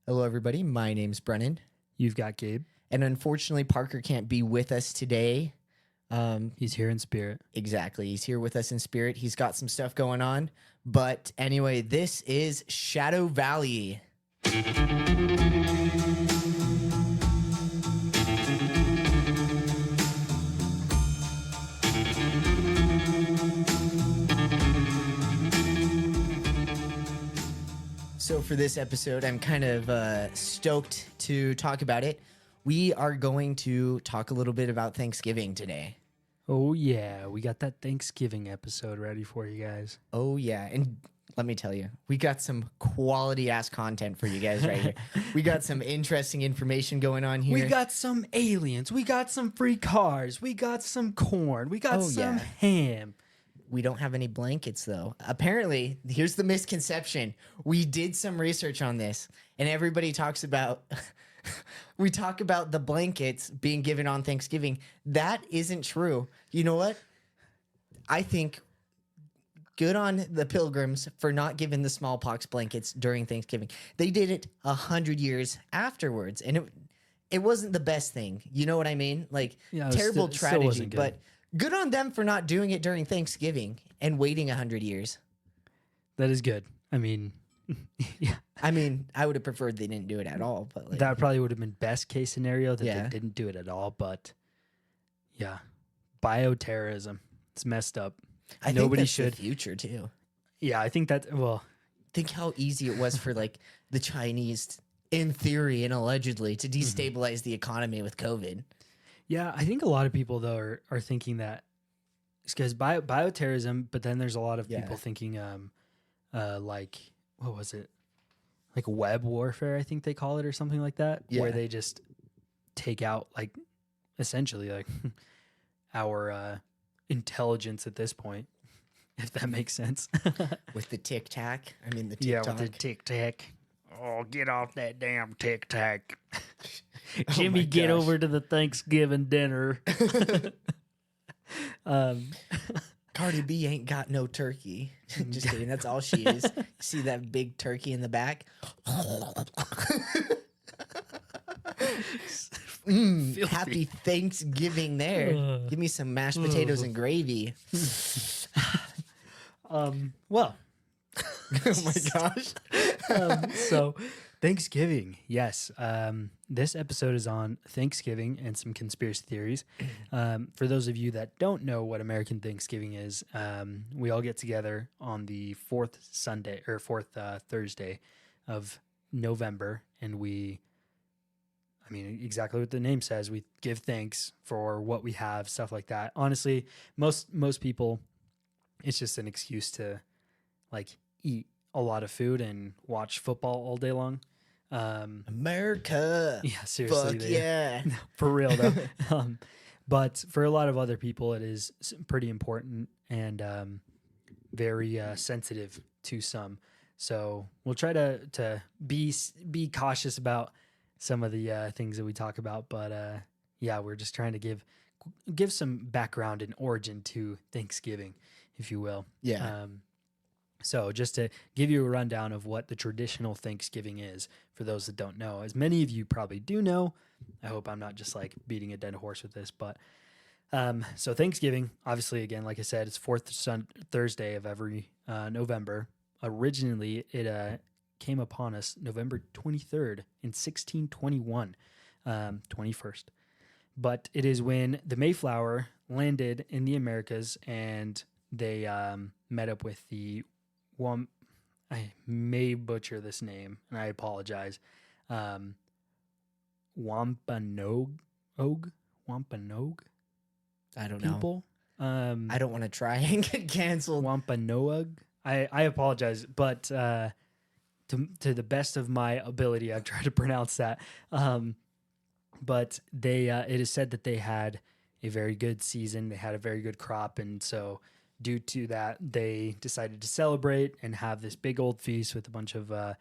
Hello, everybody. My name's Brennan. You've got Gabe. And unfortunately, Parker can't be with us today. He's here in spirit. Exactly. He's here with us in spirit. He's got some stuff going on. But anyway, this is Shadow Valley. So for this episode, I'm kind of stoked to talk about it. We are going to talk a little bit about Thanksgiving today. Oh, yeah. We got that Thanksgiving episode ready for you guys. Oh, yeah. And let me tell you, we got some quality ass content for you guys right here. We got some interesting information going on here. We got some aliens. We got some free cars. We got some corn. We got some ham. We don't have any blankets, though. Apparently, here's the misconception. We did some research on this, and everybody talks about... we talk about the blankets being given on Thanksgiving. That isn't true. You know what? I think good on the Pilgrims for not giving the smallpox blankets during Thanksgiving. They did it 100 years afterwards, and it wasn't the best thing. You know what I mean? Like, terrible strategy, but good on them for not doing it during Thanksgiving and waiting 100 years. That is good. I mean, yeah. I mean, I would have preferred they didn't do it at all, but like, that probably would have been best case scenario that they didn't do it at all. But yeah, bioterrorism, it's messed up. I Nobody think that's should. the future too. Yeah, I think that. Well, think how easy it was for like the Chinese, in theory and allegedly, to destabilize the economy with COVID. Yeah, I think a lot of people though are thinking that it's because bioterrorism, but then there's a lot of people thinking like, what was it? Like web warfare, I think they call it, or something like that, where they just take out like essentially like our intelligence at this point, if that makes sense. With the tic tac, I mean the TikTok. Yeah, with the tic tac. Oh, get off that damn tic tac. Jimmy, get over to the Thanksgiving dinner. Cardi B ain't got no turkey. Just kidding. That's all she is. See that big turkey in the back? Happy Thanksgiving there. Give me some mashed potatoes and gravy. Well. Oh my gosh. So Thanksgiving, yes. This episode is on Thanksgiving and some conspiracy theories. For those of you that don't know what American Thanksgiving is, we all get together on the fourth Thursday of November, and exactly what the name says, we give thanks for what we have, stuff like that. Honestly, most people, it's just an excuse to like eat a lot of food and watch football all day long. America. Yeah, seriously. Fuck yeah. For real though. But for a lot of other people, it is pretty important and very sensitive to some. So we'll try to be cautious about some of the things that we talk about. But yeah, we're just trying to give some background and origin to Thanksgiving, if you will. Yeah. So just to give you a rundown of what the traditional Thanksgiving is for those that don't know, as many of you probably do know. I hope I'm not just like beating a dead horse with this, but so Thanksgiving, obviously, again, like I said, it's fourth Thursday of every November. Originally, it came upon us November 23rd in 1621, 21st. But it is when the Mayflower landed in the Americas and they met up with the I may butcher this name, and I apologize. Wampanoag? Wampanoag? I don't know. People? I don't want to try and get canceled. Wampanoag? I apologize, but to the best of my ability, I've tried to pronounce that. But they it is said that they had a very good season. They had a very good crop, and so due to that, they decided to celebrate and have this big old feast with a bunch of the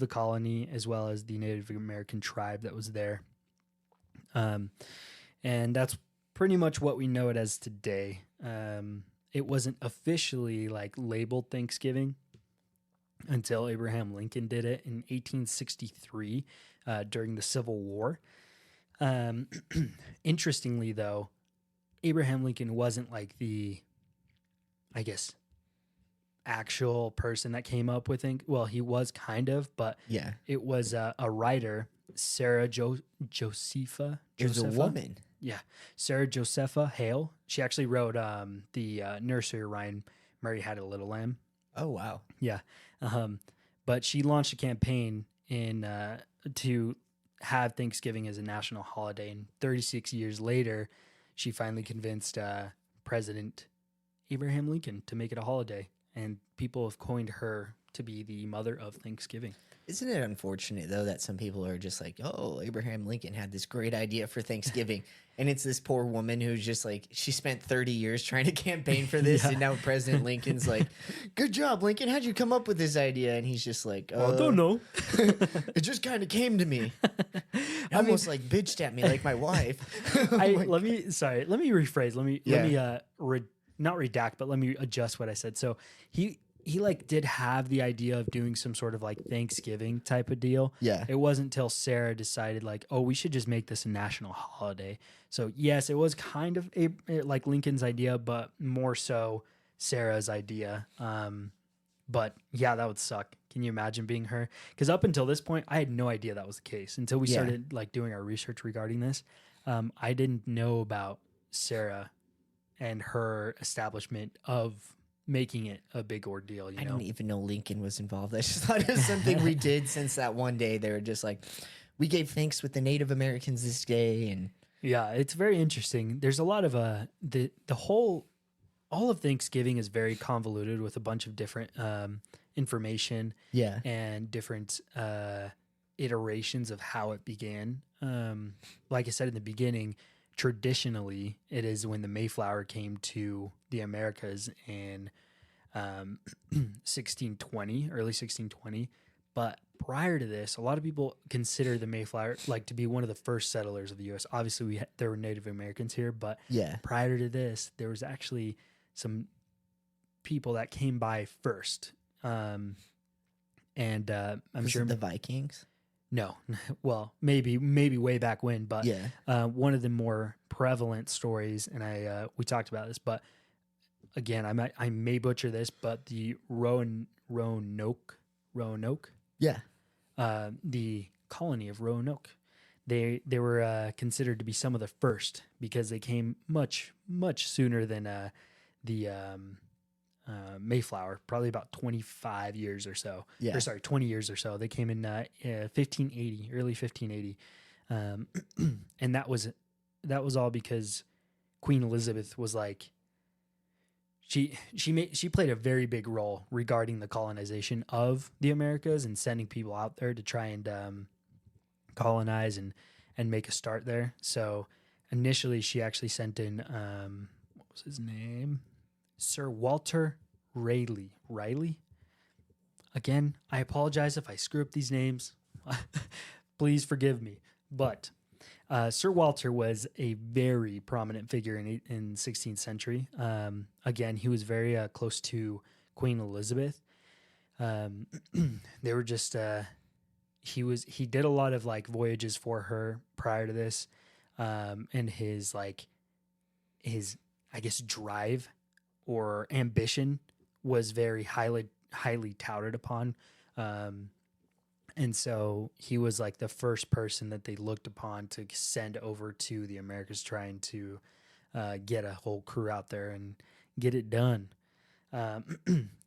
colony as well as the Native American tribe that was there. And that's pretty much what we know it as today. It wasn't officially like labeled Thanksgiving until Abraham Lincoln did it in 1863 during the Civil War. Um, Interestingly, though, Abraham Lincoln wasn't like the, I guess, actual person that came up with it. Well, he was kind of, but Yeah. it was a writer, Sarah Josepha. It was a Josepha? woman. Yeah, Sarah Josepha Hale. She actually wrote the nursery rhyme "Mary Had a Little Lamb." Oh, wow. Yeah, but she launched a campaign in to have Thanksgiving as a national holiday. And 36 years later, she finally convinced President Abraham Lincoln to make it a holiday, and people have coined her to be the mother of Thanksgiving. Isn't it unfortunate, though, that some people are just like, oh, Abraham Lincoln had this great idea for Thanksgiving. And it's this poor woman who's just like, she spent 30 years trying to campaign for this. Yeah. And now President Lincoln's like, good job, Lincoln. How'd you come up with this idea? And he's just like, I don't know. It just kind of came to me. Almost like bitched at me like my wife. Let me rephrase. Let me not redact, but let me adjust what I said. So he like did have the idea of doing some sort of like Thanksgiving type of deal. Yeah. It wasn't until Sarah decided like, oh, we should just make this a national holiday. So yes, it was kind of like Lincoln's idea, but more so Sarah's idea. But yeah, that would suck. Can you imagine being her? Because up until this point, I had no idea that was the case until we started like doing our research regarding this. I didn't know about Sarah and her establishment of making it a big ordeal. I didn't even know Lincoln was involved. I just thought it was something we did since that one day. They were just like, we gave thanks with the Native Americans this day. And yeah, it's very interesting. There's a lot of all of Thanksgiving is very convoluted with a bunch of different information yeah. and different iterations of how it began. Like I said in the beginning, traditionally it is when the Mayflower came to the Americas in 1620, early 1620. But prior to this, a lot of people consider the Mayflower like to be one of the first settlers of the U.S. Obviously, there were Native Americans here, but Yeah. prior to this, there was actually some people that came by first. I'm Was sure it the Vikings? no, well, maybe way back when, but Yeah. one of the more prevalent stories, and we talked about this, but again, I may butcher this, but the Roanoke, Yeah. the colony of Roanoke, they were considered to be some of the first because they came much sooner than the Mayflower, probably about 25 years or so. Yeah. Or sorry, 20 years or so. They came in 1580, early 1580, and that was all because Queen Elizabeth was like, she played a very big role regarding the colonization of the Americas and sending people out there to try and colonize and make a start there. So initially, she actually sent in what was his name? Sir Walter Raleigh. Riley? Again, I apologize if I screw up these names. Please forgive me. But Sir Walter was a very prominent figure in 16th century. Again, he was very close to Queen Elizabeth. They were just he did a lot of like voyages for her prior to this, and his I guess drive or ambition was very highly touted upon. And so he was like the first person that they looked upon to send over to the Americas, trying to get a whole crew out there and get it done.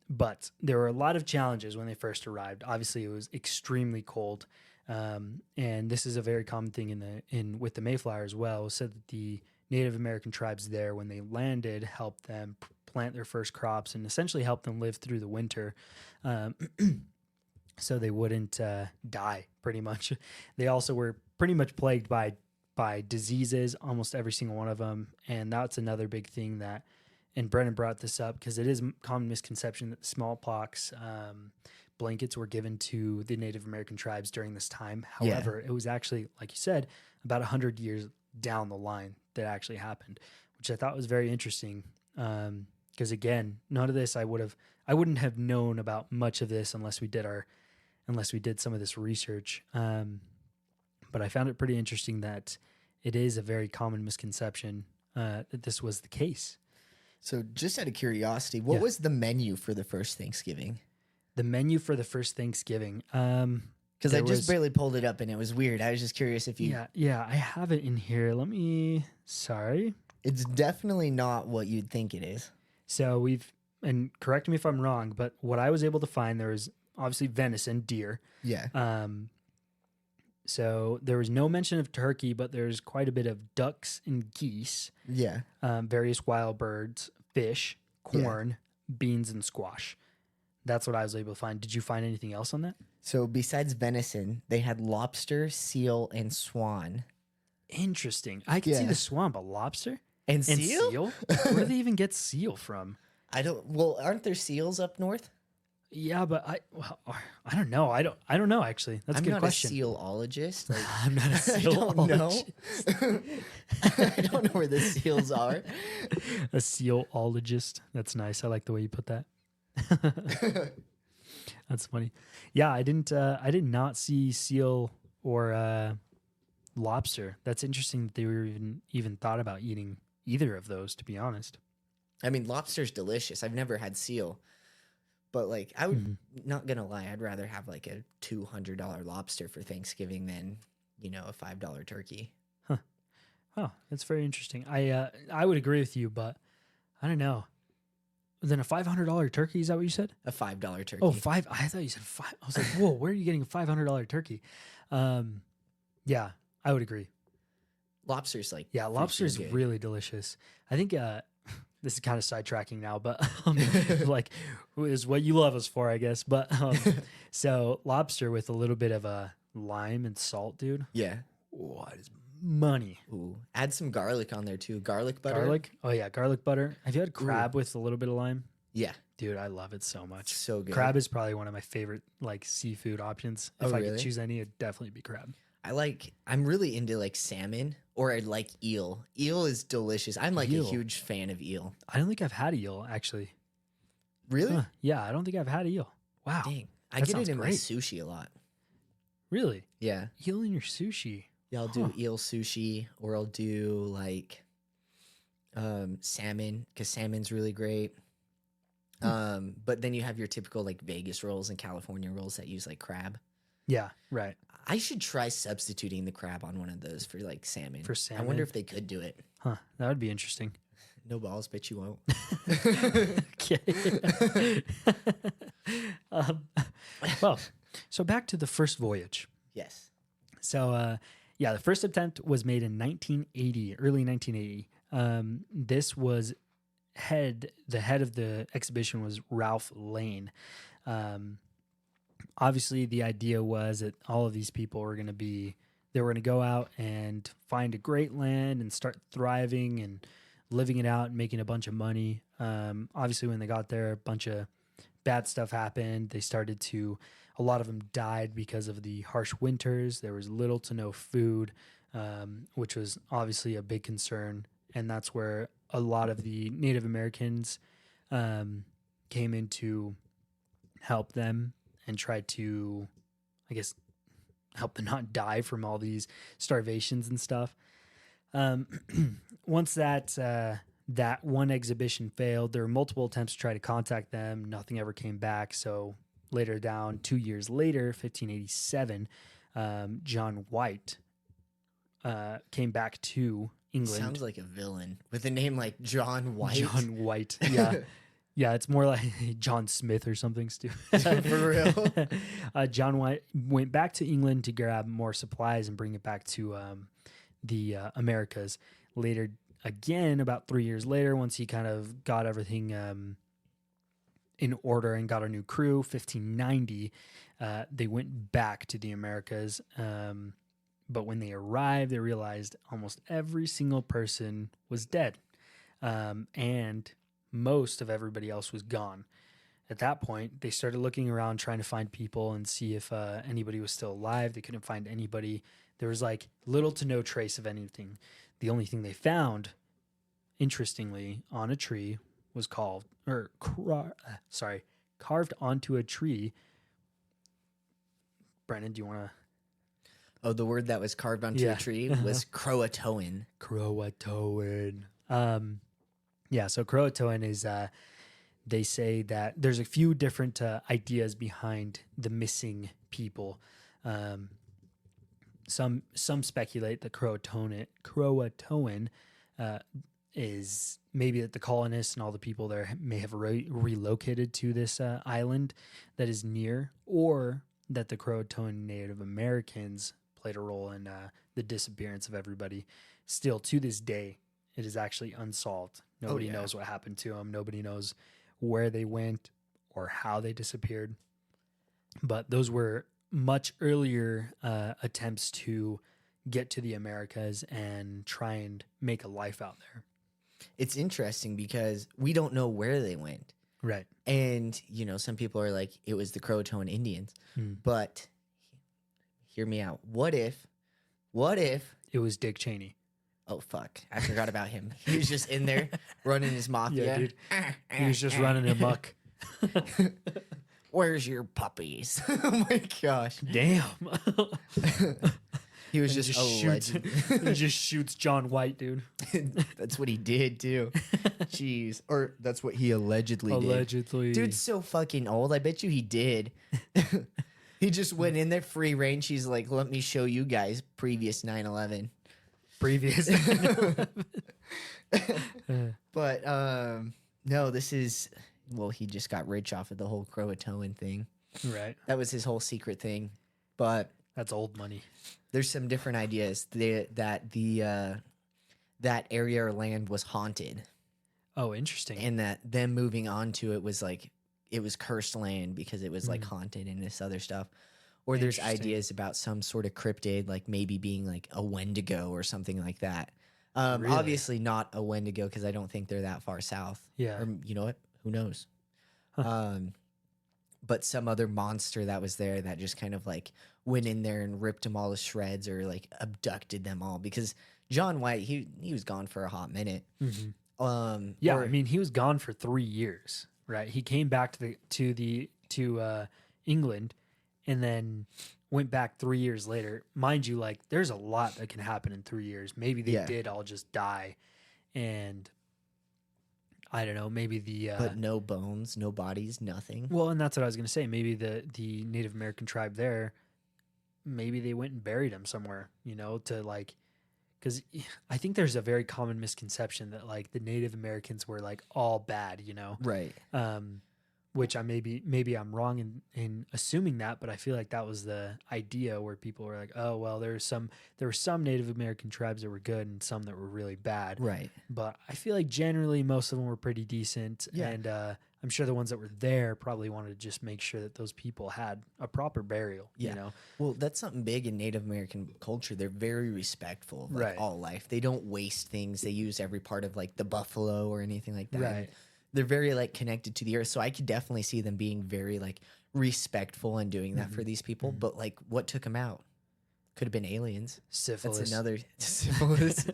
But there were a lot of challenges when they first arrived. Obviously, it was extremely cold. And this is a very common thing with the Mayflower as well. It was said that the Native American tribes there, when they landed, helped them plant their first crops and essentially helped them live through the winter. So they wouldn't die, pretty much. They also were pretty much plagued by diseases, almost every single one of them. And that's another big thing that, and Brennan brought this up because it is a common misconception that smallpox blankets were given to the Native American tribes during this time. However, it was actually, like you said, about 100 years down the line that actually happened, which I thought was very interesting. Because again, none of this I would have I wouldn't have known about much of this unless we did some of this research. But I found it pretty interesting that it is a very common misconception that this was the case. So, just out of curiosity, what Yeah. was the menu for the first Thanksgiving? The menu for the first Thanksgiving. Because I just barely pulled it up and it was weird. I was just curious if you. Yeah, I have it in here. Sorry. It's definitely not what you'd think it is. So and correct me if I'm wrong, but what I was able to find, there was obviously venison, deer. Yeah. So there was no mention of turkey, but there's quite a bit of ducks and geese, Yeah. various wild birds, fish, Yeah. corn, beans, and squash. That's what I was able to find. Did you find anything else on that? So, besides venison, they had lobster, seal, and swan. Interesting. I can see Yeah. the swan, but lobster And and seal? seal? Where do they even get seal from? I don't. Well, aren't there seals up north? Yeah, but I don't know. I don't know actually. That's I'm a good not question. a sealologist. Like, I'm not a I don't know. sealologist. I don't know where the seals are. A sealologist. That's nice. I like the way you put that. That's funny. Yeah, I did not see seal or lobster. That's interesting that they were even thought about eating either of those, to be honest. I mean, lobster's delicious. I've never had seal, but like, I would not gonna lie. I'd rather have like a $200 lobster for Thanksgiving than a $5 turkey. Oh, that's very interesting. I would agree with you, but I don't know. Then a $500 turkey, is that what you said? A $5 turkey. Oh, five. I thought you said five. I was like, whoa, where are you getting a $500 turkey? Yeah, I would agree. Lobster's like Yeah, for lobster is sure good. really delicious. I think this is kind of sidetracking now, but like is what you love us for, I guess. But so lobster with a little bit of a lime and salt, dude. Yeah. What is money? Ooh, add some garlic on there too. Garlic butter. Garlic? Oh yeah, garlic butter. Have you had crab with a little bit of lime? Yeah, Dude, I love it so much. so good. Crab is probably one of my favorite like seafood options. Oh, If I really? could choose any, it'd definitely be crab. I'm really into like salmon or I like eel. Eel is delicious. I'm like Eel. a huge fan of eel. I don't think I've had eel actually. Really? Huh. Yeah, I don't think I've had eel. Wow. Dang. I That get sounds it in my great. sushi a lot. Really? Yeah. Eel in your sushi? Yeah, I'll do eel sushi or I'll do like salmon because salmon's really great. But then you have your typical like Vegas rolls and California rolls that use like crab. Yeah, right. I should try substituting the crab on one of those for like salmon. For I salmon? wonder if they could do it. Huh. That would be interesting. No balls, bet you won't. Okay. Well, so back to the first voyage. Yes. So, yeah, the first attempt was made in 1980, early 1980. This was the head of the exhibition was Ralph Lane. Obviously, the idea was that all of these people were going to go out and find a great land and start thriving and living it out and making a bunch of money. Obviously, when they got there, a bunch of bad stuff happened. A lot of them died because of the harsh winters. There was little to no food, which was obviously a big concern. And that's where a lot of the Native Americans came in to help them and try to, I guess, help them not die from all these starvations and stuff. Once that one exhibition failed, there were multiple attempts to try to contact them. Nothing ever came back. So later down, 2 years later, 1587, John White came back to England. Sounds like a villain with a name like John White. John White. Yeah. Yeah, it's more like John Smith or something stupid. For real? John White went back to England to grab more supplies and bring it back to the Americas. Later, again, about 3 years later, once he kind of got everything in order and got a new crew, 1590, they went back to the Americas. But when they arrived, they realized almost every single person was dead. And most of everybody else was gone. At that point, they started looking around, trying to find people and see if anybody was still alive. They couldn't find anybody. There was like little to no trace of anything. The only thing they found, interestingly, on a tree was carved onto a tree. Brennan, do you want to? Oh, the word that was carved onto a tree was Croatoan. Croatoan. Yeah, so Croatoan is, they say that there's a few different ideas behind the missing people. Some speculate that Croatoan is maybe that the colonists and all the people there may have relocated to this island that is near, or that the Croatoan Native Americans played a role in the disappearance of everybody. Still, to this day, it is actually unsolved. Nobody knows what happened to them. Nobody knows where they went or how they disappeared. But those were much earlier attempts to get to the Americas and try and make a life out there. It's interesting because we don't know where they went. Right. And, some people are like, it was the Croatoan Indians. But hear me out. What if it was Dick Cheney? Oh, fuck. I forgot about him. He was just in there running his mafia. Yeah, dude. He was just running amok. Where's your puppies? Oh, my gosh. Damn. He was just he just shoots John White, dude. That's what he did, too. Jeez. Or that's what he allegedly did. Dude's so fucking old. I bet you he did. He just went in there free range. He's like, let me show you guys previous 9/11. Previous. But no, this is, well, he just got rich off of the whole Croatoan thing. Right. That was his whole secret thing. But that's old money. There's some different ideas that area or land was haunted. Oh, interesting. And that them moving on to it was like, it was cursed land because it was like haunted and this other stuff. Or there's ideas about some sort of cryptid, like maybe being like a Wendigo or something like that. Really? Obviously not a Wendigo because I don't think they're that far south. Yeah. Or you know what? Who knows? But some other monster that was there that just kind of like went in there and ripped them all to shreds or like abducted them all, because John White, he was gone for a hot minute. Yeah, I mean, he was gone for 3 years, right? He came back to England and then went back 3 years later. Mind you, like, there's a lot that can happen in 3 years. Maybe they did all just die, and I don't know, maybe but no bones, no bodies, nothing. Well, and that's what I was going to say. Maybe the Native American tribe there, maybe they went and buried him somewhere, to like, because I think there's a very common misconception that like the Native Americans were like all bad, Right. Which maybe I'm wrong in assuming that, but I feel like that was the idea where people were like, oh well, there were some Native American tribes that were good and some that were really bad. Right. But I feel like generally most of them were pretty decent. Yeah. And I'm sure the ones that were there probably wanted to just make sure that those people had a proper burial. Yeah. Well, that's something big in Native American culture. They're very respectful of like all life. They don't waste things. They use every part of like the buffalo or anything like that. Right. They're very like connected to the earth. So I could definitely see them being very like respectful and doing that for these people. But like what took them out? Could have been aliens. Syphilis. That's another syphilis.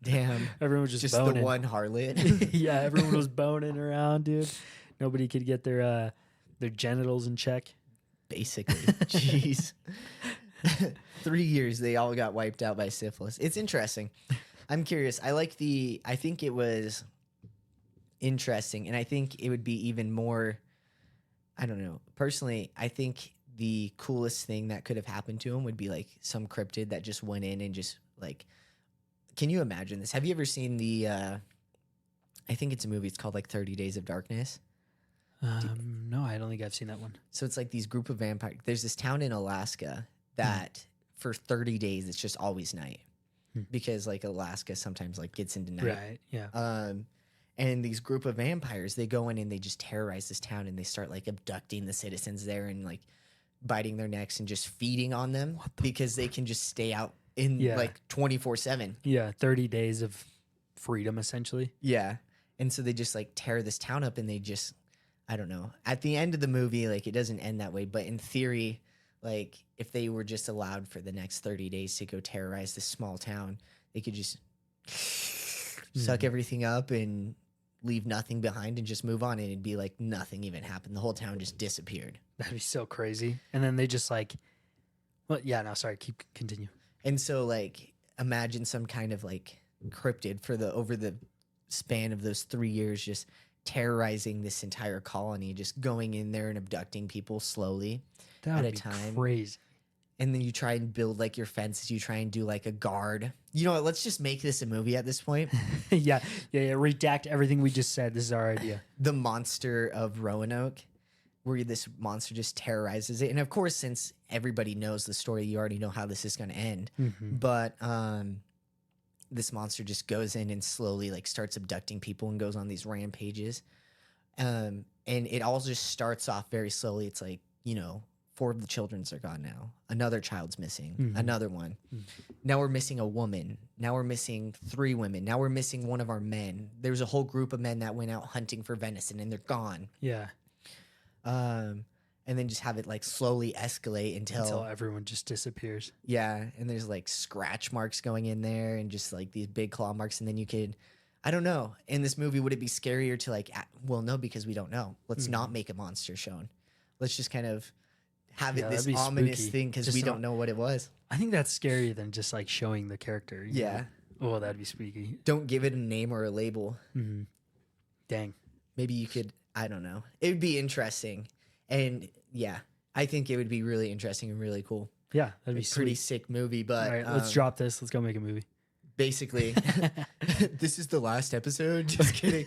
Damn. Everyone was just the boning. one harlot. Yeah, everyone was boning around, dude. Nobody could get their genitals in check. Basically. Jeez. 3 years they all got wiped out by syphilis. It's interesting. I'm curious. I think it was interesting, and I think it would be even more, I don't know. Personally, I think the coolest thing that could have happened to him would be like some cryptid that just went in and just like, can you imagine this? Have you ever seen the I think it's a movie, it's called like 30 Days of Darkness? No, I don't think I've seen that one. So it's like these group of vampires. There's this town in Alaska that for 30 days it's just always night because like Alaska sometimes like gets into night. Right. Yeah. And these group of vampires, they go in and they just terrorize this town and they start like abducting the citizens there and like biting their necks and just feeding on them because they can just stay out in like 24/7. Yeah. 30 days of freedom, essentially. Yeah. And so they just like tear this town up and they just, I don't know. At the end of the movie, like it doesn't end that way. But in theory, like if they were just allowed for the next 30 days to go terrorize this small town, they could just suck everything up and leave nothing behind and just move on, and it'd be like nothing even happened. The whole town just disappeared. That'd be so crazy. And then they just like, well, yeah, no, sorry, continue. And so like imagine some kind of like cryptid for the over the span of those 3 years, just terrorizing this entire colony, just going in there and abducting people slowly That at would a be time. crazy. And then you try and build like your fences. You try and do like a guard. You know what? Let's just make this a movie at this point. Yeah. Redact everything we just said. This is our idea. The monster of Roanoke, where this monster just terrorizes it. And of course, since everybody knows the story, you already know how this is going to end. Mhm. But this monster just goes in and slowly like starts abducting people and goes on these rampages. And it all just starts off very slowly. It's like, you know, 4 of the children's are gone now. Another child's missing. Mhm. Another one. Now we're missing a woman. Now we're missing 3 women. Now we're missing one of our men. There's a whole group of men that went out hunting for venison and they're gone. Yeah. And then just have it like slowly escalate Until everyone just disappears. yeah, and there's like scratch marks going in there and just like these big claw marks, and then you could, I don't know, in this movie would it be scarier to like well, no, because we don't know. Let's not make a monster shown. Let's just kind of have it Yeah, this that'd be ominous spooky. thing because Just we not- don't know what it was. I think that's scarier than just like showing the character. you Yeah. know? Oh, that'd be spooky. Don't give it a name or a label. Mhm. Dang. Maybe you could, I don't know. It would be interesting. And yeah, I think it would be really interesting and really cool. Yeah, that'd be A pretty sweet. sick movie, but All right, let's drop this. Let's go make a movie. basically this is the last episode. Just kidding.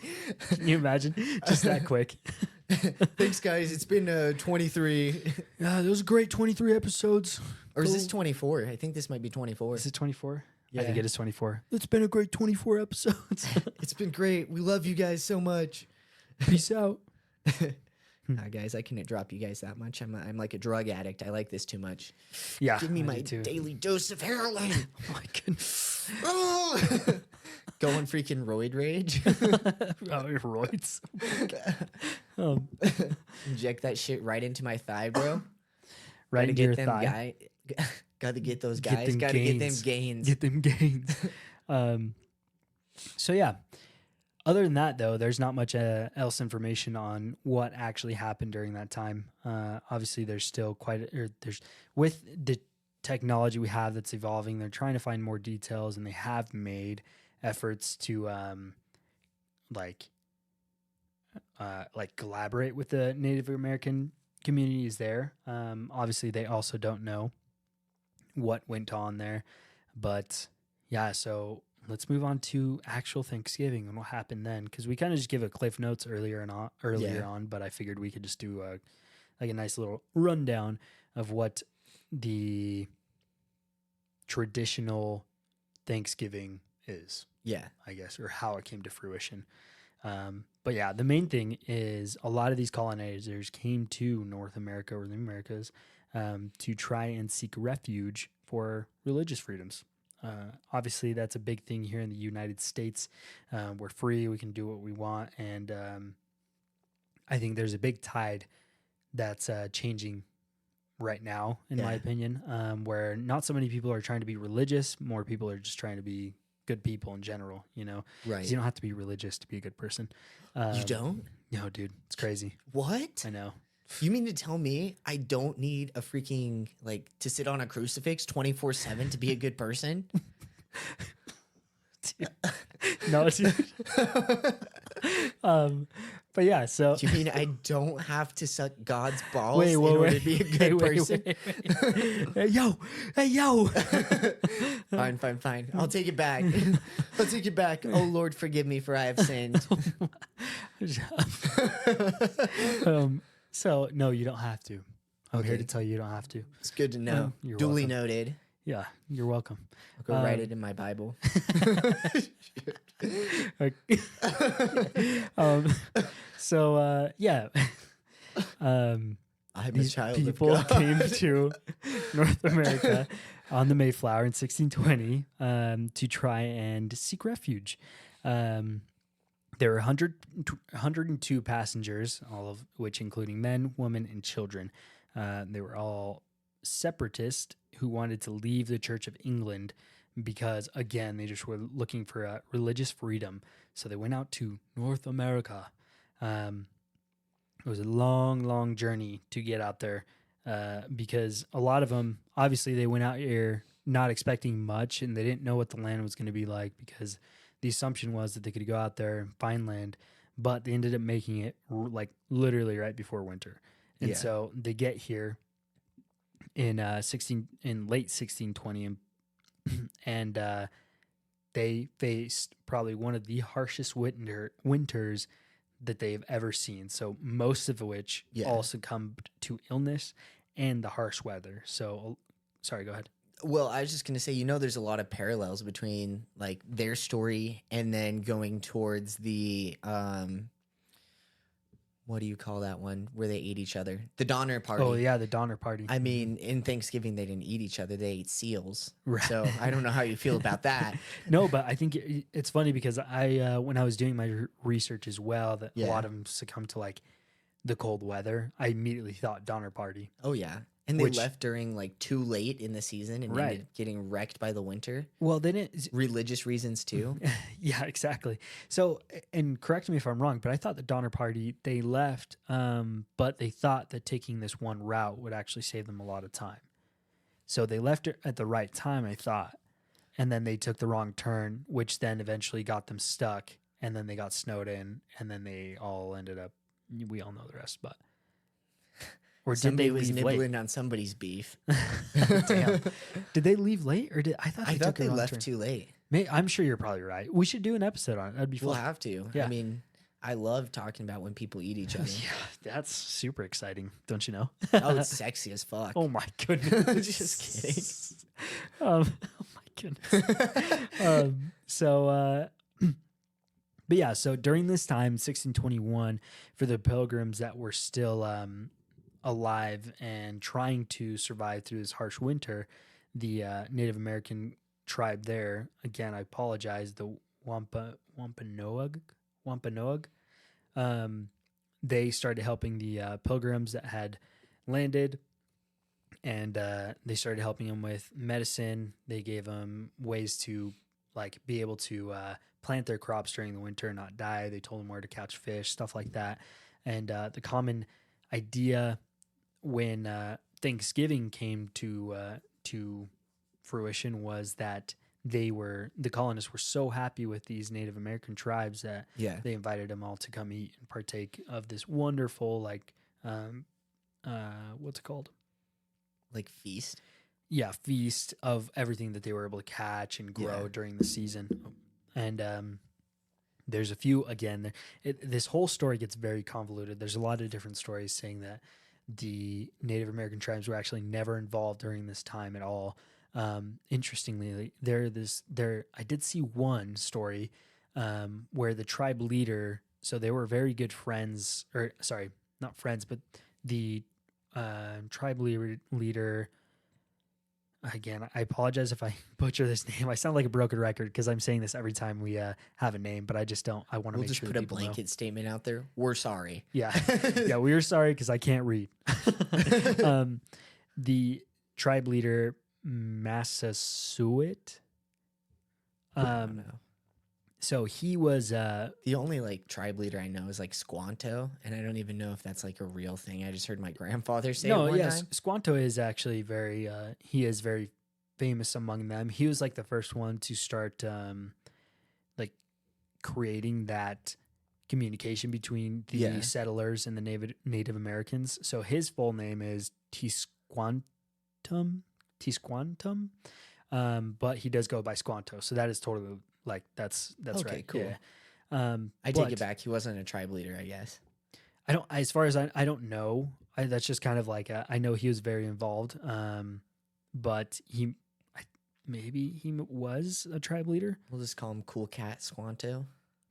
Can you imagine? Just that quick. Thanks, guys. It's been 23. Yeah, those are great 23 episodes. Or is this 24? I think this might be 24. Is it 24? Yeah. I think it is 24. It's been a great 24 episodes. It's been great. We love you guys so much. Peace out. Guys, I couldn't drop you guys that much. I'm like a drug addict. I like this too much. Yeah. Give me I my do too. daily dose of heroin. Oh my goodness. Oh! Going freaking roid rage. Oh, your roids. Inject that shit right into my thigh, bro. Right Gotta into get your them thigh. Gotta get those Get guys. them Gotta get them gains. gains. Get them gains. So yeah. Other than that, though, there's not much else information on what actually happened during that time. Obviously, there's still there's with the technology we have that's evolving. They're trying to find more details, and they have made efforts to like collaborate with the Native American communities there. Obviously, they also don't know what went on there, but yeah. So let's move on to actual Thanksgiving and what happened then, because we kind of just give a cliff notes earlier on, but I figured we could just do a nice little rundown of what the traditional Thanksgiving is, Yeah. I guess, or how it came to fruition. But yeah, the main thing is a lot of these colonizers came to North America or the Americas to try and seek refuge for religious freedoms. Obviously, that's a big thing here in the United States. We're free, we can do what we want, and I think there's a big tide that's changing right now, in my Yeah. opinion, where not so many people are trying to be religious, more people are just trying to be good people in general, you know? 'Cause Right. you don't have to be religious to be a good person. You don't? No, dude, it's crazy. What? I know. You mean to tell me I don't need a freaking like to sit on a crucifix 24/7 to be a good person? No, dude. But yeah, so Do you mean I don't have to suck God's balls wait, in wait, order wait. to be a good Wait, person? Hey, yo. Fine. I'll take it back. I'll take it back. Oh Lord, forgive me for I have sinned. So no, you don't have to. I'm here Okay. to tell you you don't have to. It's good to know. You're Duly welcome. noted. Yeah, you're welcome. I'll go write it in my Bible. Yeah. I'm a These child people of God. came to North America on the Mayflower in 1620 to try and seek refuge. There were 102 passengers, all of which including men, women, and children. They were all separatists who wanted to leave the Church of England because, again, they just were looking for religious freedom. So they went out to North America. It was a long, long journey to get out there because a lot of them, obviously, they went out here not expecting much, and they didn't know what the land was going to be like because the assumption was that they could go out there and find land, but they ended up making it like literally right before winter. And Yeah. so they get here in late 1620 and they faced probably one of the harshest winters that they've ever seen. So most of which Yeah. all succumbed to illness and the harsh weather. So sorry, go ahead. Well, I was just going to say, there's a lot of parallels between like their story and then going towards the, what do you call that one where they ate each other? The Donner Party. Oh yeah, the Donner Party. I mean, in Thanksgiving, they didn't eat each other. They ate seals. Right. So I don't know how you feel about that. No, but I think it's funny because I when I was doing my research as well, that a Yeah. lot of them succumbed to like the cold weather. I immediately thought Donner Party. Oh, yeah. And they Which- left during like too late in the season and Right. ended up getting wrecked by the winter. Well, they didn't. Religious reasons too. Yeah, exactly. So, and correct me if I'm wrong, but I thought the Donner Party, they left, but they thought that taking this one route would actually save them a lot of time. So they left it at the right time, I thought, and then they took the wrong turn, which then eventually got them stuck, and then they got snowed in, and then they all ended up. We all know the rest, but. Or did Somebody they was leave late? nibbling on somebody's beef. Damn. Did they leave late, or did I thought they I took thought the they wrong left turn? too late. I'm sure you're probably right. We should do an episode on it. That'd be fun. We'll have to. Yeah. I mean, I love talking about when people eat each other. Yeah, that's super exciting, don't you know? Oh, it's sexy as fuck. Oh my goodness! Just kidding. Oh my goodness. So, but yeah, so during this time, 1621, for the pilgrims that were still alive and trying to survive through this harsh winter, the Native American tribe there, again, I apologize, the Wampanoag, they started helping the pilgrims that had landed, and they started helping them with medicine. They gave them ways to like be able to plant their crops during the winter and not die. They told them where to catch fish, stuff like that. And the common idea when Thanksgiving came to fruition was that the colonists were so happy with these Native American tribes that Yeah. they invited them all to come eat and partake of this wonderful, like, what's it called? Like feast. Yeah, feast of everything that they were able to catch and grow Yeah. during the season. And there's a few, again, this whole story gets very convoluted. There's a lot of different stories saying that the Native American tribes were actually never involved during this time at all. Interestingly, I did see one story where the tribe leader, so they were very good friends, or sorry, not friends, but the tribe leader, again, I apologize if I butcher this name. I sound like a broken record because I'm saying this every time we have a name, but I just don't. I want to We'll make just sure put that a people know. blanket statement out there. We're sorry. Yeah, yeah, we are sorry because I can't read. The tribe leader, Massasoit. I don't know. So he was. The only like tribe leader I know is like Squanto, and I don't even know if that's like a real thing. I just heard my grandfather say it one time. Squanto is actually very. He is very famous among them. He was like the first one to start, like, creating that communication between the Yeah. settlers and the Native Americans. So his full name is Tisquantum, but he does go by Squanto. So that is totally like that's Okay, right. cool. Yeah. I take but it back. He wasn't a tribe leader, I guess. I don't. As far as I don't know. That's just kind of like I know he was very involved. But maybe he was a tribe leader. We'll just call him Cool Cat Squanto.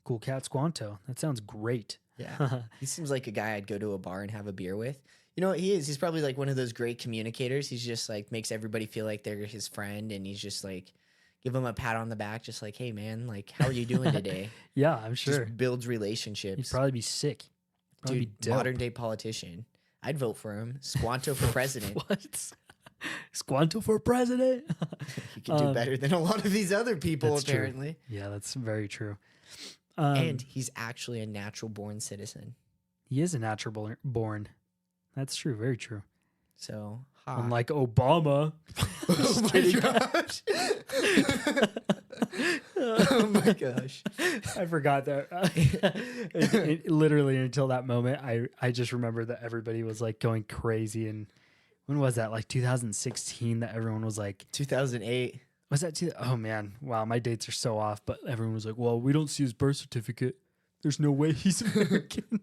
Cool Cat Squanto. That sounds great. Yeah. He seems like a guy I'd go to a bar and have a beer with. You know what he is? He's probably like one of those great communicators. He's just like makes everybody feel like they're his friend, and he's just like give him a pat on the back, just like, hey man, like how are you doing today? Yeah, I'm sure. Just builds He'd relationships. probably be sick. Probably Dude, be dope. modern day politician. I'd vote for him. Squanto for president. What? Squanto for president? He could do better than a lot of these other people, That's true. apparently. Yeah, that's very true. And he's actually a natural born citizen. He is a natural born. That's true. Very true. So, Unlike Obama. oh my gosh. Oh my gosh. I forgot that. Literally until that moment, I just remember that everybody was like going crazy. And when was that? Like 2016 that everyone was like, 2008. was that? Oh man. Wow. My dates are so off, but everyone was like, well, we don't see his birth certificate. There's no way he's American.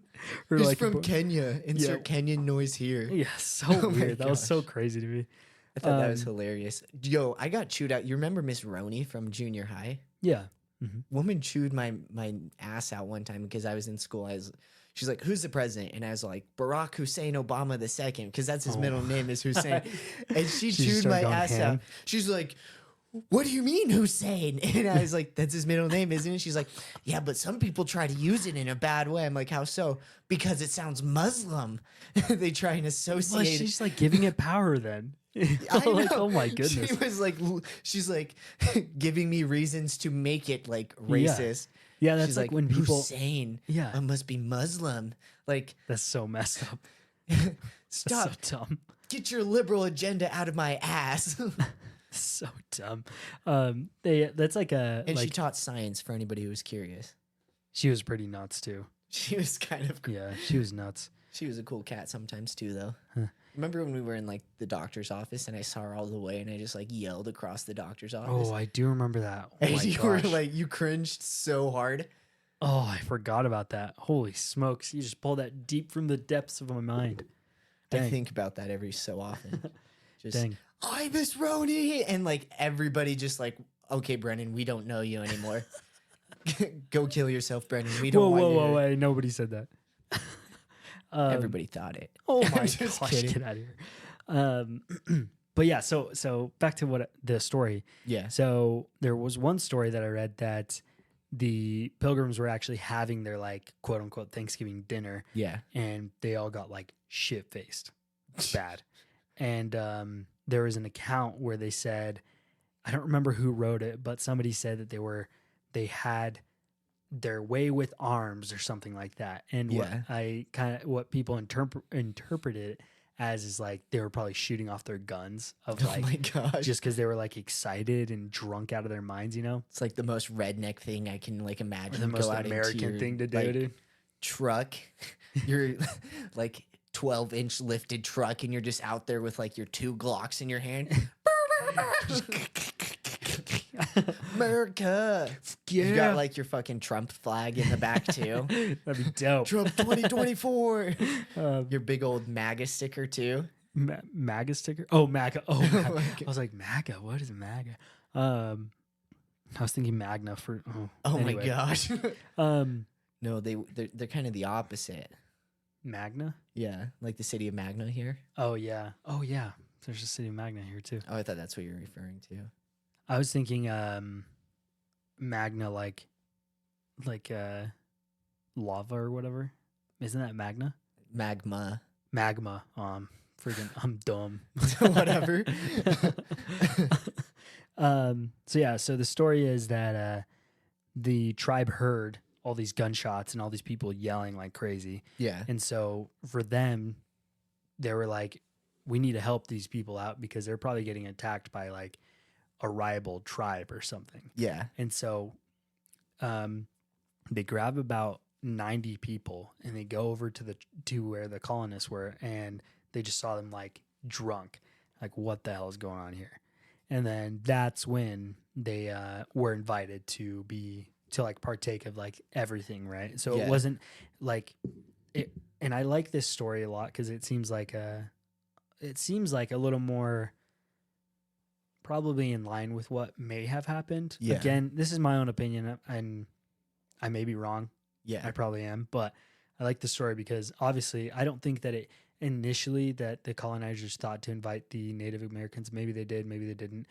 Or He's like, from Kenya. Insert Kenyan noise here. yeah, so Oh my weird. That was so gosh. crazy to me. I thought that was hilarious. Yo, I got chewed out. You remember Miss Roney from junior high? Yeah. Woman chewed my ass out one time because I was in school. She's like, "Who's the president?" And I was like, "Barack Hussein Obama the second," because that's his middle name is Hussein. And she She chewed started my going ass ham. out. She's like, "What do you mean Hussein?" And I was like, "That's his middle name, isn't it?" She's like, "Yeah, but some people try to use it in a bad way." I'm like, "How so?" Because it sounds Muslim. They try and associate. Well, it. she's like giving it power then. Like, know. oh my goodness. She was like, she's like giving me reasons to make it like racist. Yeah, that's She's like when people. Hussein, Yeah. must be Muslim. Like, That's so messed up. stop, That's so dumb. get your liberal agenda out of my ass. So dumb. That's like a. And like, she taught science for anybody who was curious. she was pretty nuts too. She was kind of, Yeah, she was nuts. she was a cool cat sometimes too, though. Remember when we were in like the doctor's office and I saw her all the way and I just like yelled across the doctor's office? Oh, I do remember that. Oh And my you were gosh. like, you cringed so hard. Oh, I forgot about that. Holy smokes! You just pulled that deep from the depths of my mind. I Dang. think about that every so often. Just, Dang. "I Miss Roney," and like everybody just like, "Okay, Brennan, we don't know you anymore. Go kill yourself, Brennan. We don't want you." Whoa! Nobody said that. Everybody thought it. Oh my Just gosh! kidding. Get out of here. But yeah, so back to what the story. Yeah. So there was one story that I read that the pilgrims were actually having their like quote unquote Thanksgiving dinner, Yeah. and they all got like shit faced, bad. And there was an account where they said, I don't remember who wrote it, but somebody said that they had their way with arms or something like that. And Yeah. what people interpreted it as is like they were probably shooting off their guns of Oh my like gosh. just because they were like excited and drunk out of their minds, you know? It's like the most redneck thing I can like imagine. The most Go out into American your, thing to do, like, dude. truck. You're like 12-inch lifted truck and you're just out there with like your 2 Glocks in your hand. America. You got like your fucking Trump flag in the back too. That'd be dope. Trump 2024. Um, Your big old MAGA sticker too. MAGA sticker? Oh, MAGA. Oh, Oh MAGA. my I was like, MAGA? What is MAGA? I was thinking Magna for. Oh anyway. my gosh. Um, No, they're kind of the opposite. Magna? Yeah, like the city of Magna here. Oh, yeah. Oh, yeah. There's a city of Magna here, too. Oh, I thought that's what you were referring to. I was thinking Magna, like lava or whatever. Isn't that Magna? Magma. Magma. Freaking, I'm dumb. Whatever. So yeah, so the story is that the tribe heard all these gunshots and all these people yelling like crazy. Yeah. And so for them, they were like, we need to help these people out because they're probably getting attacked by like a rival tribe or something. Yeah. And so they grab about 90 people and they go over to where the colonists were, and they just saw them like drunk. Like, what the hell is going on here? And then that's when they were invited to like partake of like everything, right? So Yeah. it wasn't like it. And I like this story a lot because it seems like a little more probably in line with what may have happened. Yeah. Again, this is my own opinion, and I may be wrong. Yeah. I probably am, but I like the story because obviously I don't think that it initially that the colonizers thought to invite the Native Americans. Maybe they did, maybe they didn't.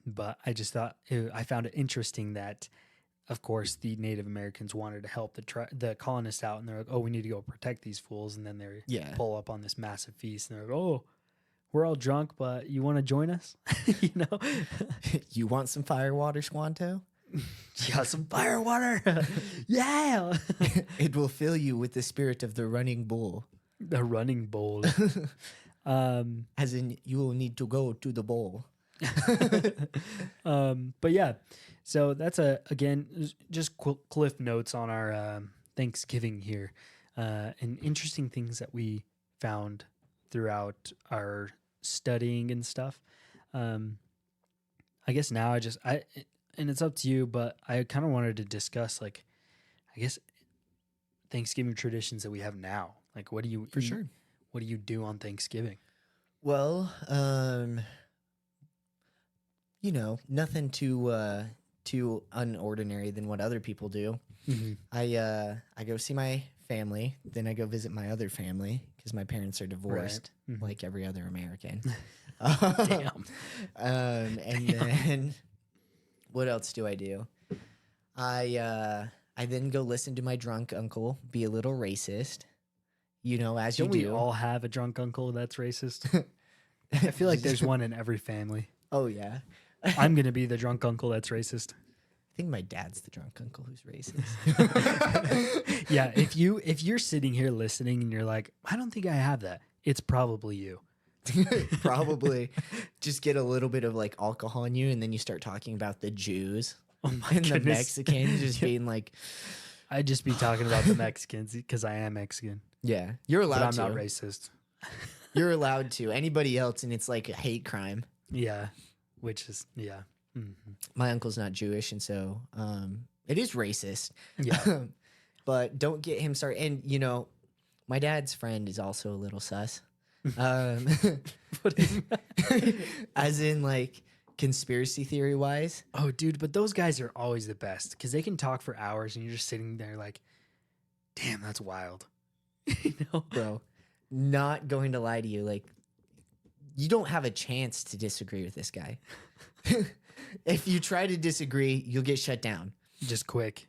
But I just thought I found it interesting that, of course, the Native Americans wanted to help the colonists out, and they're like, "Oh, we need to go protect these fools," and then they Yeah. pull up on this massive feast, and they're like, "Oh, we're all drunk, but you want to join us?" You know? You want some firewater, Squanto? got some fire water. Yeah. It will fill you with the spirit of the running bull. The running bowl. As in, you will need to go to the bowl. But yeah, so that's just cliff notes on our Thanksgiving here, and interesting things that we found throughout our studying and stuff. I guess now and it's up to you, but I kind of wanted to discuss, like, I guess Thanksgiving traditions that we have now. Like, what do you For eat? sure. What do you do on Thanksgiving? Well, nothing too unordinary than what other people do. Mm-hmm. I go see my family, then I go visit my other family because my parents are divorced, Mhm. like every other American. Damn. And then what else do I do? I then go listen to my drunk uncle be a little racist, as Don't you we do. all have a drunk uncle that's racist? I feel like there's one in every family. Oh yeah. I'm gonna be the drunk uncle that's racist. I think my dad's the drunk uncle who's racist. Yeah, if you're sitting here listening and you're like, I don't think I have that, it's probably you. Probably just get a little bit of like alcohol in you, and then you start talking about the Jews Oh my and the goodness. Mexicans, just being like, I'd just be talking about the Mexicans because I am Mexican, yeah, you're but allowed I'm to. not racist. You're allowed to. Anybody else, and it's like a hate crime. Yeah, which is Mhm. My uncle's not Jewish, and so it is racist. Yeah. But don't get him started. And my dad's friend is also a little sus. What is- As in like conspiracy theory wise. Oh, dude, but those guys are always the best because they can talk for hours and you're just sitting there like, damn, that's wild. Bro, not going to lie to you, like, you don't have a chance to disagree with this guy. If you try to disagree, you'll get shut down. Just quick.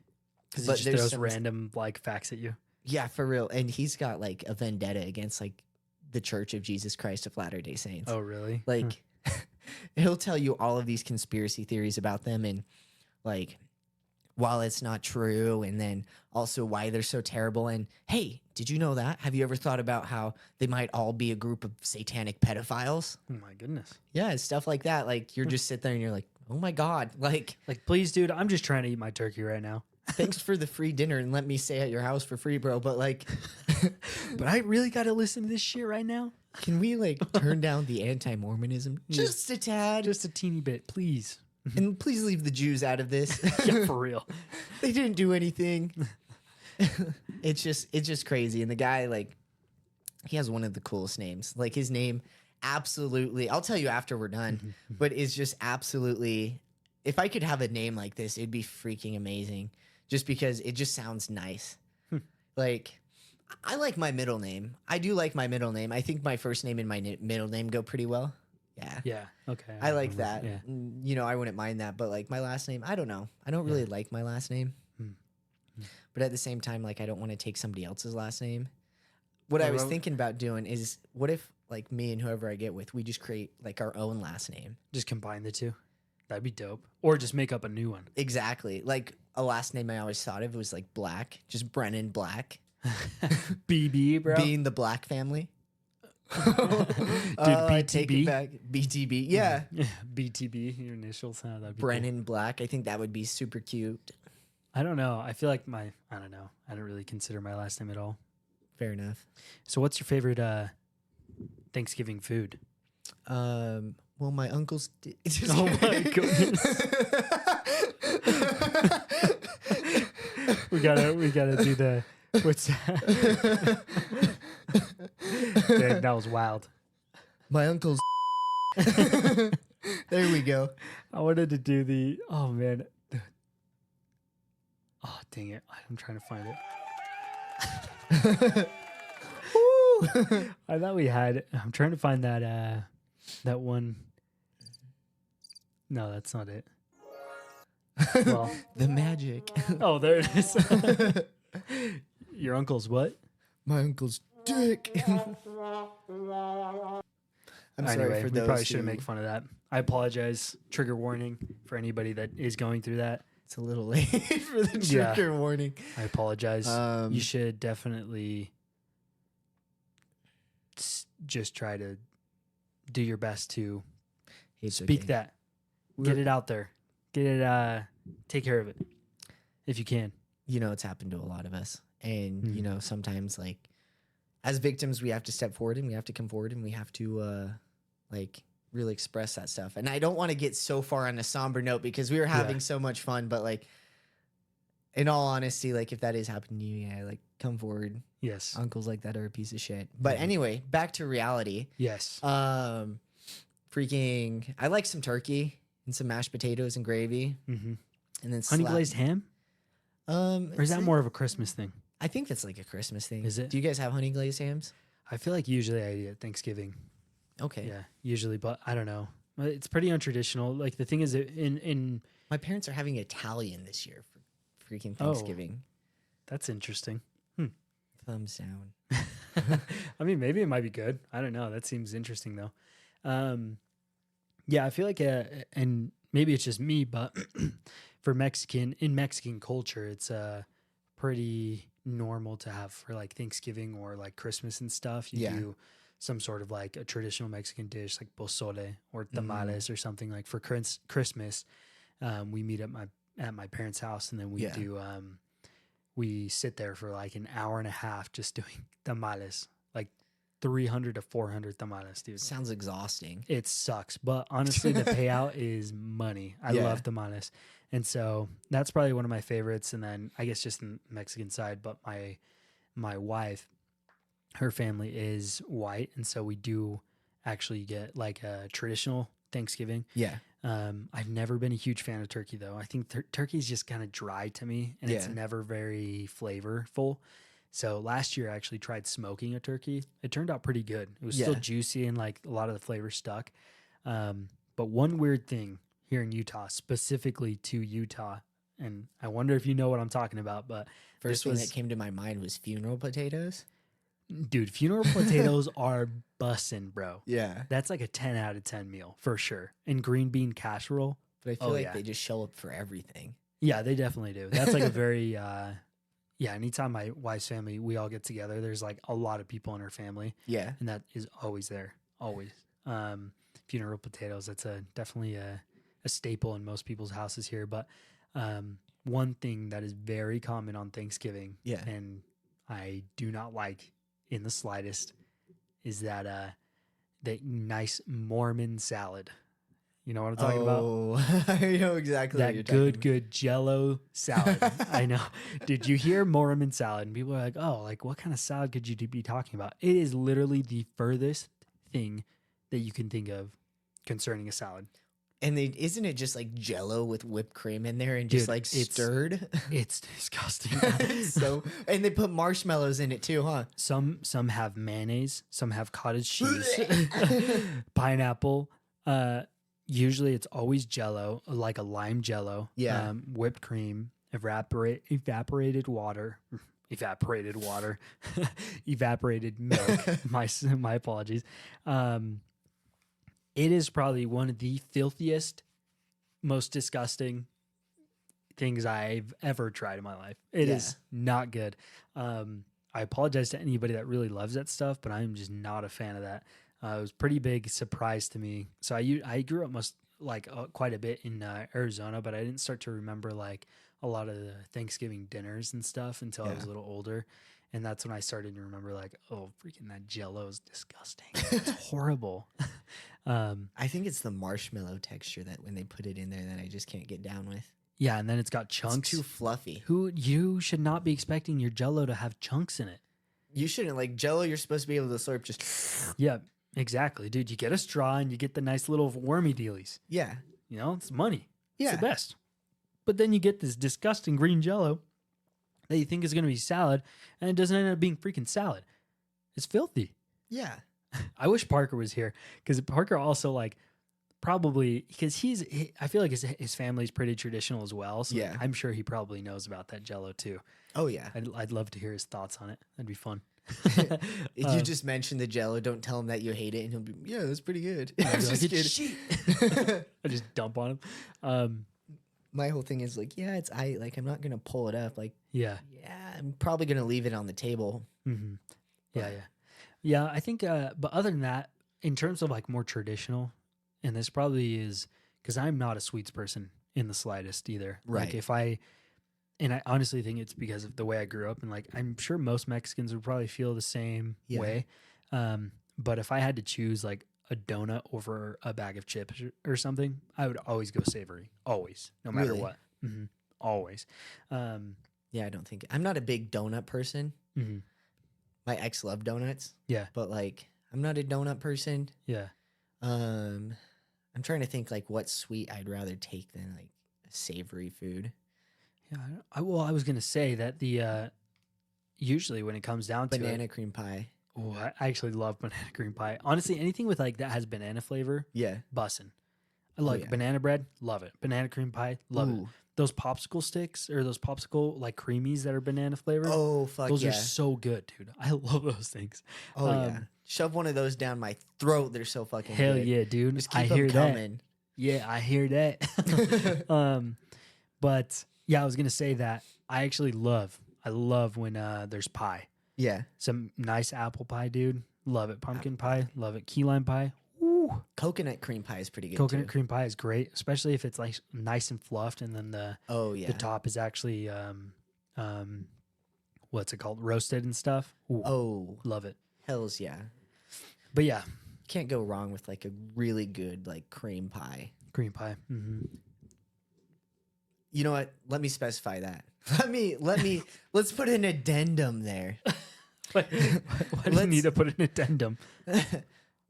Because he But just there's throws some- random like facts at you. Yeah, for real. And he's got like a vendetta against like the Church of Jesus Christ of Latter-day Saints. Oh, really? Like, he'll tell you all of these conspiracy theories about them, and like, while it's not true, and then also why they're so terrible. And hey, did you know that? Have you ever thought about how they might all be a group of satanic pedophiles? Oh my goodness. Yeah, it's stuff like that. Like, you're just sit there and you're like, oh my God, like, Like, please, dude, I'm just trying to eat my turkey right now. thanks for the free dinner and let me stay at your house for free, bro. But like, But I really got to listen to this shit right now? can we like turn down the anti-Mormonism just a tad? Just a teeny bit, please. And please leave the Jews out of this. Yeah, for real. They didn't do anything. It's just crazy. And the guy, like, he has one of the coolest names. Like, his name absolutely, I'll tell you after we're done, but it's just absolutely, if I could have a name like this, it'd be freaking amazing. Just because it just sounds nice. Like, I like my middle name. I do like my middle name. I think my first name and my middle name go pretty well. Yeah. Yeah. Okay. I like that. Yeah. I wouldn't mind that. But like my last name, I don't know. I don't really like my last name. But at the same time, like, I don't want to take somebody else's last name. What I was thinking about doing is, what if like me and whoever I get with, we just create like our own last name? Just combine the two. That'd be dope. Or just make up a new one. Exactly. Like a last name I always thought of was like Black, just Brennan Black, BB, bro. being the Black family. Dude, I take it BTB. back. BTB. Yeah. BTB, your initials. Huh? That'd be cool. Brennan Black. I think that would be super cute. I don't know. I feel like I don't know. I don't really consider my last name at all. Fair enough. So what's your favorite Thanksgiving food? Well, my uncle's. Oh my goodness. we gotta do the what's that? Dang, that was wild. My uncle's. There we go. I wanted to do the man. Oh dang it. I'm trying to find it. I thought we had I'm trying to find that one. No, that's not it. Well, The magic. oh, there it is. Your uncle's what? My uncle's dick. I'm sorry Anyway, for we those probably who- shouldn't make fun of that. I apologize. Trigger warning for anybody that is going through that. It's a little late for the Yeah. trigger warning. I apologize. Um, You should definitely just try to do your best to It's speak okay. that. Get it out there. Get it. Take care of it if you can. You know, it's happened to a lot of us. And, Mm. you know, sometimes like as victims, we have to step forward and we have to come forward and we have to like really express that stuff. And I don't want to get so far on a somber note because we were having so much fun, but like in all honesty, like if that is happening to you, yeah, like come forward. Yes. Uncles like that are a piece of shit. But Mhm. anyway, back to reality. Yes. Freaking I like some turkey and some mashed potatoes and gravy Mm-hmm. and then Honey glazed ham, or is that more of a Christmas thing? I think that's like a Christmas thing. Is it? Do you guys have honey glazed hams? I feel like usually I eat at Thanksgiving. Okay. Yeah, usually, but I don't know. It's pretty untraditional. Like the thing is, in My parents are having Italian this year for freaking Oh. Thanksgiving. that's interesting. Thumbs down. I mean, maybe it might be good. I don't know. That seems interesting though. Yeah, I feel like, and maybe it's just me, but for Mexican culture, it's pretty normal to have for like Thanksgiving or like Christmas and stuff. You Yeah. do some sort of like a traditional Mexican dish like pozole or tamales or something like for Christmas. We meet at my parents' house and then we Yeah. do we sit there for like an hour and a half just doing tamales, like 300 to 400 tamales, dude. Sounds exhausting. It sucks, but honestly, the payout is money. I Yeah. love tamales, and so that's probably one of my favorites. And then I guess just the Mexican side, but my wife, her family is white, and so we do actually get like a traditional Thanksgiving. Yeah. I've never been a huge fan of turkey though. I think turkey is just kind of dry to me, and it's Yeah. never very flavorful. So last year I actually tried smoking a turkey. It turned out pretty good. It was still Yeah. juicy and like a lot of the flavor stuck. But one weird thing here in Utah, specifically to Utah, and I wonder if you know what I'm talking about, but First this thing was, that came to my mind was funeral potatoes. dude, funeral potatoes are bussin', bro. Yeah. That's like a 10 out of 10 meal for sure. And green bean casserole. But I feel Oh, like yeah. they just show up for everything. Yeah, they definitely do. That's like a very, yeah, anytime my wife's family, we all get together, there's like a lot of people in her family, Yeah. and that is always there, always. Funeral potatoes, that's definitely a staple in most people's houses here. But one thing that is very common on Thanksgiving, Yeah. and I do not like in the slightest, is that nice Mormon salad. You know what I'm talking about? Oh, I know exactly what you're That talking good Jello salad. I know. Did you hear Mormon salad? And people are like, "Oh, like what kind of salad could you be talking about?" It is literally the furthest thing that you can think of concerning a salad. And isn't it just like Jello with whipped cream in there and just Dude, like stirred? It's disgusting. So, and they put marshmallows in it too, huh? Some have mayonnaise, some have cottage cheese, pineapple. Usually it's always Jello, like a lime Jello. Yeah. Whipped cream, evaporated water, evaporated milk. My apologies. It is probably one of the filthiest, most disgusting things I've ever tried in my life. It is not good. I apologize to anybody that really loves that stuff, but I'm just not a fan of that. It was a pretty big surprise to me. So I grew up quite a bit in Arizona, but I didn't start to remember like a lot of the Thanksgiving dinners and stuff until I was a little older. And that's when I started to remember like, oh, freaking that Jello is disgusting. It's horrible. I think it's the marshmallow texture that when they put it in there that I just can't get down with. Yeah, and then it's got It's chunks. too fluffy. You should not be expecting your Jello to have chunks in it. You shouldn't like Jello. You're supposed to be able to slurp just. Yeah, exactly, dude. You get a straw and you get the nice little wormy dealies. Yeah. You know, it's money. Yeah. It's the best. But then you get this disgusting green Jello that you think is going to be salad, and it doesn't end up being freaking salad. It's filthy. Yeah. I wish Parker was here because Parker also like probably because I feel like his family's pretty traditional as well. So Yeah. I'm sure he probably knows about that Jello too. Oh yeah. I'd love to hear his thoughts on it. That'd be fun. If you just mention the Jello, don't tell him that you hate it, and he'll be, yeah, that's pretty good. I'd I'm be like, just "It's kidding. shit." I just dump on him. my whole thing is like, yeah, it's like I'm not gonna pull it up. Like, Yeah. yeah, I'm probably gonna leave it on the table. Mm-hmm. Yeah, But- yeah. Yeah, I think, but other than that, in terms of like more traditional, and this probably is because I'm not a sweets person in the slightest either. Right. Like and I honestly think it's because of the way I grew up, and like I'm sure most Mexicans would probably feel the same Yeah. way. But if I had to choose like a donut over a bag of chips or something, I would always go savory, always, no matter Really? what. Always. Yeah, I don't think I'm not a big donut person. Mhm. My ex loved donuts. Yeah. But like I'm not a donut person. Yeah. I'm trying to think like what sweet I'd rather take than like a savory food. Yeah. I was gonna say that the usually when it comes down to it, Banana cream pie. oh, I actually love banana cream pie. Honestly, anything with like that has banana flavor, Yeah. bussin'. I like yeah. banana bread, love it. Banana cream pie, love it. Ooh. Those popsicle sticks or those popsicle like creamies that are banana flavored. Oh fuck those yeah. are so good, dude. I love those things. Oh yeah. Shove one of those down my throat. They're so fucking Hell good. yeah, dude. Just I keep hear them that. coming. Yeah, I hear that. But yeah, I was gonna say that I love when there's pie. Yeah. Some nice apple pie, dude. Love it. Pumpkin pie, love it. Key lime pie. Ooh. Coconut cream pie is pretty good Coconut too. cream pie is great, especially if it's like nice and fluffed, and then Oh yeah. the top is actually what's it called, roasted and stuff. Ooh, Oh love it. hells yeah. But yeah, Can't go wrong with like a really good like cream pie. cream pie. Mm-hmm. You know what? Let me specify that. Let's put an addendum there. Why do you Let's- need to put an addendum?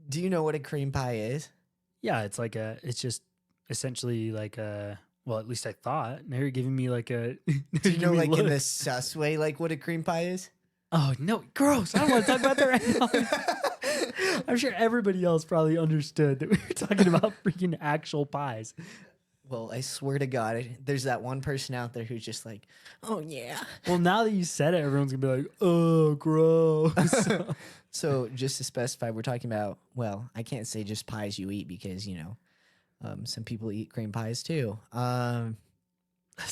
Do you know what a cream pie is? Yeah, it's just essentially like a. Well, at least I thought. Now you're giving me like a. Do you know like in the sus way like what a cream pie is? Oh no, gross! I don't want to talk about that right now. I'm sure everybody else probably understood that we were talking about freaking actual pies. Well, I swear to God, there's that one person out there who's just like, oh yeah. Well, now that you said it, everyone's gonna be like, "Oh, gross." So just to specify, we're talking about, well, I can't say just pies you eat because, you know, some people eat cream pies too. That's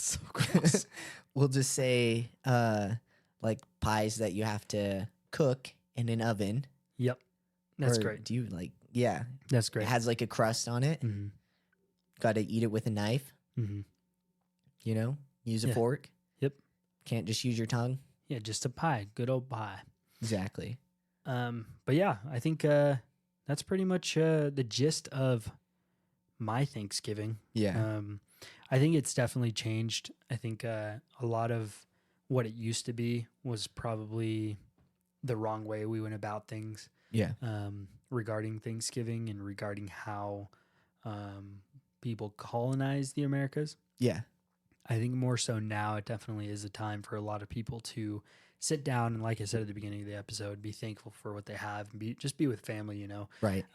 so gross. We'll just say like pies that you have to cook in an oven. Yep, that's Or great. Do you like, yeah, That's it great. has like a crust on it. Mm-hmm. Got to eat it with a knife, Mm-hmm. you know, use a Yeah. fork. Yep. Can't just use your tongue. Yeah, just a pie, good old pie. Exactly. But yeah, I think that's pretty much the gist of my Thanksgiving. Yeah. I think it's definitely changed. I think a lot of what it used to be was probably the wrong way we went about things Yeah. regarding Thanksgiving and regarding how people colonized the Americas. Yeah. I think more so now, it definitely is a time for a lot of people to sit down and, like I said at the beginning of the episode, be thankful for what they have and be with family. You know, Right.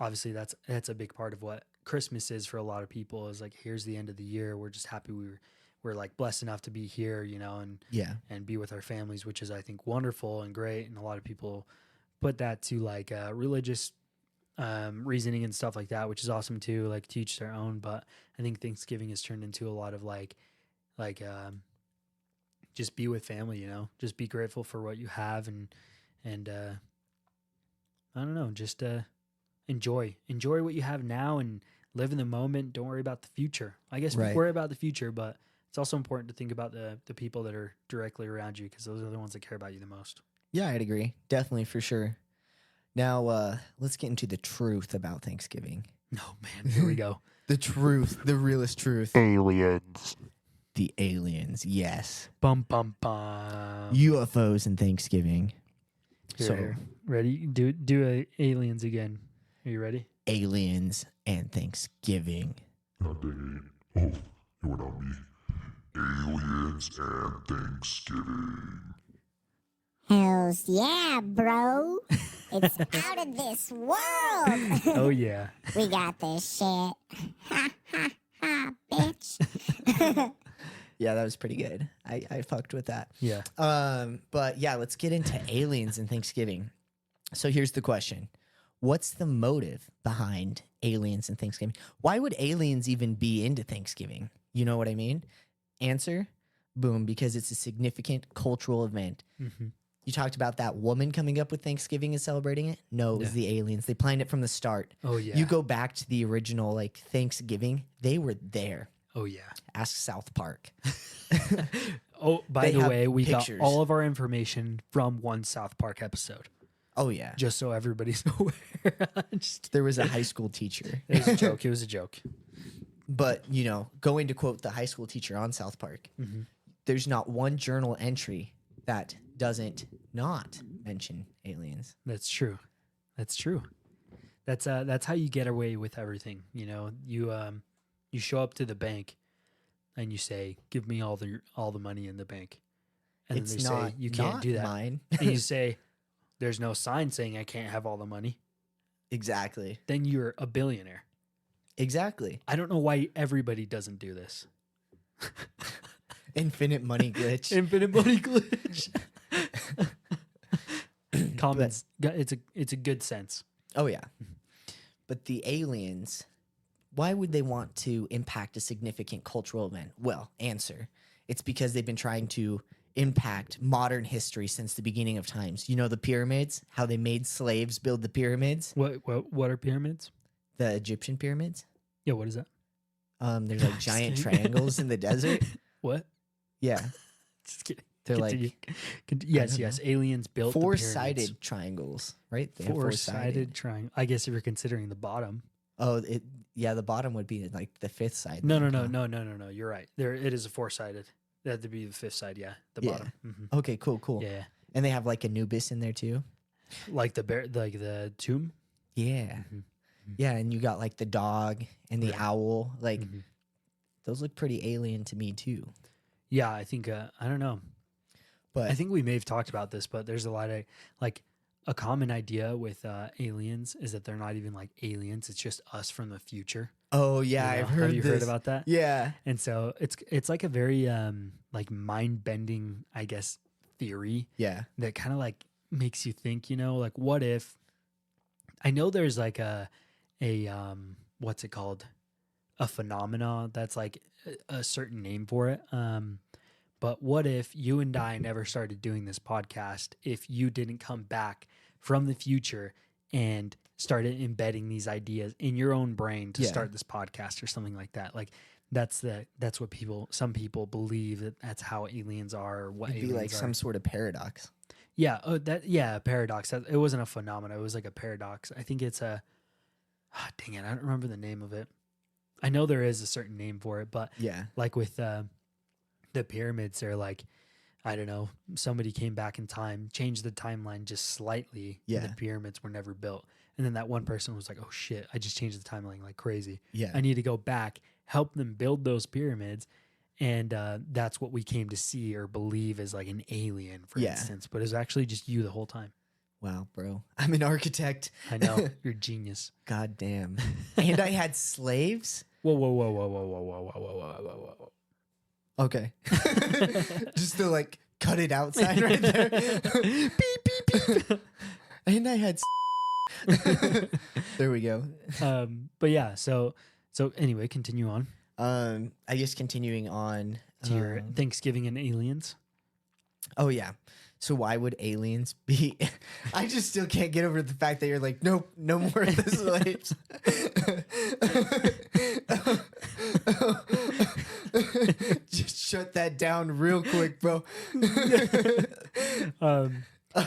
obviously that's a big part of what Christmas is for a lot of people. Is like, here's the end of the year. We're just happy we're like blessed enough to be here, you know, Yeah. and be with our families, which is I think wonderful and great. And a lot of people put that to like religious reasoning and stuff like that, which is awesome too. Like to each their own. But I think Thanksgiving has turned into a lot of like just be with family, you know, just be grateful for what you have and I don't know, just enjoy what you have now and live in the moment. Don't worry about the future. I guess Right. worry about the future, but it's also important to think about the people that are directly around you because those are the ones that care about you the most. Yeah, I'd agree. Definitely for sure. Now, let's get into the truth about Thanksgiving. Oh man, here we go. The truth, the realest truth. Aliens. The aliens, yes. Bum bum bum. UFOs and Thanksgiving. Here, ready? Do aliens again. Are you ready? Aliens and Thanksgiving. Not the Oh, it went on me. Aliens and Thanksgiving. Hells yeah, bro. It's out of this world. Oh yeah. We got this shit. Ha ha ha, bitch. Yeah, that was pretty good. I fucked with that. Yeah. But yeah, let's get into aliens and Thanksgiving. So here's the question. What's the motive behind aliens and Thanksgiving? Why would aliens even be into Thanksgiving? You know what I mean? Answer, boom, because it's a significant cultural event. Mm-hmm. You talked about that woman coming up with Thanksgiving and celebrating it. No, it was Yeah. the aliens. They planned it from the start. Oh yeah. You go back to the original like Thanksgiving, they were there. Oh yeah. Ask South Park. Oh, by They the have way, we pictures. got all of our information from one South Park episode, Oh yeah. just so everybody's aware. Just There was a high school teacher. It was a joke. It was a joke. But, you know, going to quote the high school teacher on South Park, Mhm. there's not one journal entry that doesn't not mention aliens. That's true. That's true. That's how you get away with everything. You know, you show up to the bank and you say, "Give me all the money in the bank," and It's then they not say you can't not do that. mine. And you say, "There's no sign saying I can't have all the money." Exactly. Then you're a billionaire. Exactly. I don't know why everybody doesn't do this. Infinite money glitch. Infinite money glitch. Comments. It's a good sense. Oh yeah. But the aliens, why would they want to impact a significant cultural event? Well, answer. It's because they've been trying to impact modern history since the beginning of times. You know the pyramids, how they made slaves build the pyramids, What are pyramids? the Egyptian pyramids. Yeah, what is that? There's like Just giant kidding. triangles in the desert. What? Yeah. Just kidding. They're Continue. like Yes, don't yes. Aliens built the pyramids. four-sided triangles, right? They have Four-sided triangle. I guess if you're considering the bottom. Oh, yeah, the bottom would be like the fifth side. No, then, no, huh? no, no, no, no, no. You're right. There, it is a four-sided. That had to be the fifth side. Yeah, the Yeah. bottom. hmm Okay, cool. Yeah, And they have like Anubis in there too. like the bear, like the tomb. Yeah. Mhm. Yeah, and you got like the dog and the Right. owl. Like Mhm. those look pretty alien to me too. Yeah, I think. I don't know. But I think we may have talked about this, but there's a lot of like a common idea with aliens is that they're not even like aliens. It's just us from the future. oh yeah, You know? I've heard Have you heard this. about that? Yeah. And so it's like a very like mind bending, I guess, theory Yeah. that kind of like makes you think, like what if I know there's like a what's it called? A phenomena that's like a certain name for it. But what if you and I never started doing this podcast if you didn't come back from the future and started embedding these ideas in your own brain to Yeah. start this podcast or something like that? Like that's what some people believe that's how aliens are or what It'd be aliens like are. some sort of paradox. Yeah, a paradox. It wasn't a phenomena. It was like a paradox. I think it's dang it, I don't remember the name of it. I know there is a certain name for it, but Yeah. like with the pyramids, they're like, I don't know, somebody came back in time, changed the timeline just slightly. Yeah. And the pyramids were never built. And then that one person was like, oh shit, I just changed the timeline like crazy. Yeah. I need to go back, help them build those pyramids. And that's what we came to see or believe as like an alien, for Yeah. instance. But it was actually just you the whole time. Wow, bro. I'm an architect. I know. You're a genius. God damn. And I had slaves? Whoa, whoa, whoa, whoa, whoa, whoa, whoa, whoa, whoa, whoa, whoa. Okay. Just to like cut it outside right there. Beep, beep, beep. And I had there we go. But yeah, so anyway, continue on I guess continuing on to your Thanksgiving and aliens. oh yeah. So why would aliens be I just still can't get over the fact that you're like, nope, no more of the slaves. Just shut that down real quick, bro.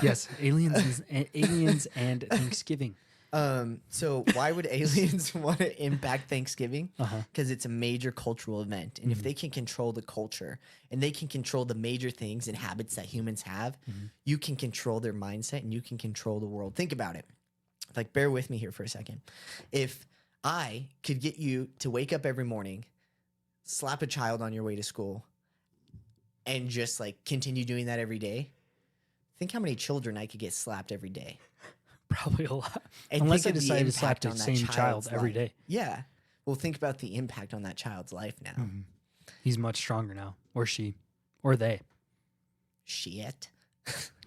Yes, aliens and Thanksgiving. So why would aliens want to impact Thanksgiving? Uh-huh. Because it's a major cultural event. And if they can control the culture and they can control the major things and habits that humans have, you can control their mindset and you can control the world. Think about it. Like, bear with me here for a second. If I could get you to wake up every morning, slap a child on your way to school, and just like continue doing that every day, think how many children I could get slapped every day. Probably a lot. And Unless I think of the decided to slap impact the on that same child child's every life. day. Yeah. Well, think about the impact on that child's life now. He's much stronger now, or she, or they. Shit.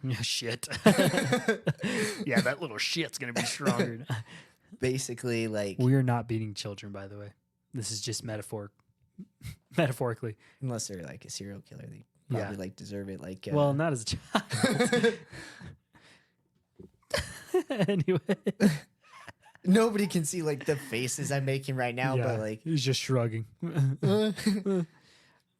Yeah, shit. Yeah, that little shit's gonna be stronger. Basically, like, We are not beating children, by the way. This is just metaphor. Metaphorically. Unless they're like a serial killer, they Yeah. probably like deserve it. Like, Well, not as a child. Anyway. nobody can see like the faces I'm making right now, Yeah, but like, he's just shrugging.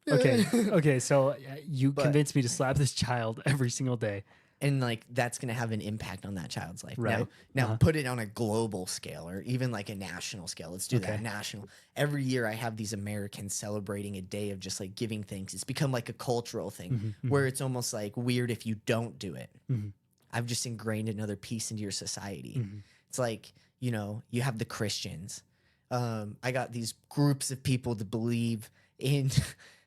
Okay. So you But- convinced me to slap this child every single day. and like that's gonna have an impact on that child's life. Right. Now Uh-huh. put it on a global scale or even like a national scale. Let's do Okay. that national. Every year I have these Americans celebrating a day of just like giving thanks. It's become like a cultural thing where it's almost like weird if you don't do it. Mhm. I've just ingrained another piece into your society. Mhm. It's like, you know, you have the Christians. I got these groups of people that believe in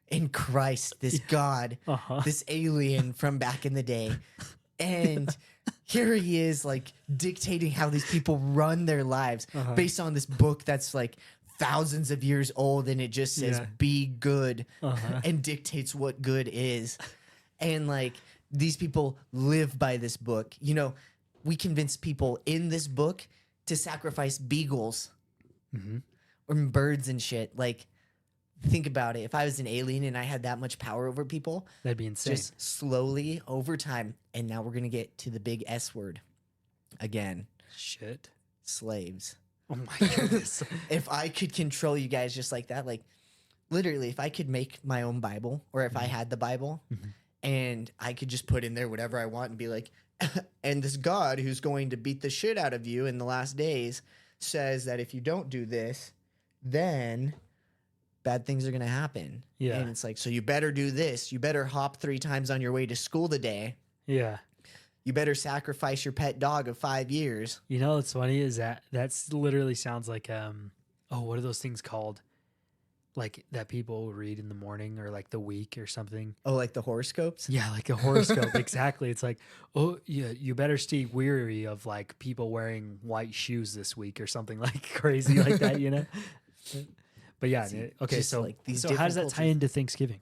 in Christ, this God, Uh-huh. this alien from back in the day. And here he is like dictating how these people run their lives Uh-huh. based on this book that's like thousands of years old and it just says Yeah. be good Uh-huh. and dictates what good is. And like these people live by this book. You know, we convince people in this book to sacrifice beagles Mhm. or birds and shit. Like, think about it. If I was an alien and I had that much power over people, That'd be insane. just slowly over time, and now we're gonna get to the big S word again. Shit. Slaves. Oh my goodness. If I could control you guys just like that, like literally, if I could make my own Bible, or if I had the Bible, Mhm. and I could just put in there whatever I want and be like, and this God who's going to beat the shit out of you in the last days says that if you don't do this, then bad things are gonna happen. Yeah. And it's like, so you better do this. You better hop 3 times on your way to school today. Yeah. You better sacrifice your pet dog of 5 years. You know what's funny is that's literally sounds like what are those things called? Like that people read in the morning or like the week or something. Oh, like the horoscopes? Yeah, like a horoscope. Exactly. It's like, oh yeah, you better stay weary of like people wearing white shoes this week or something like crazy like that, you know? But yeah, See, okay, just so like these so how does that different tie cultures- into Thanksgiving?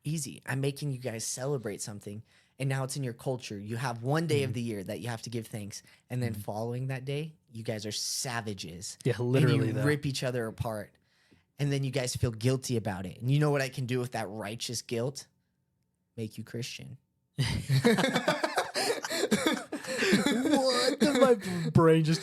Easy. I'm making you guys celebrate something. And now it's in your culture. You have one day of the year that you have to give thanks. And then following that day, you guys are savages. Yeah, literally And you though. rip each other apart. And then you guys feel guilty about it. And you know what I can do with that righteous guilt? Make you Christian. What? My brain just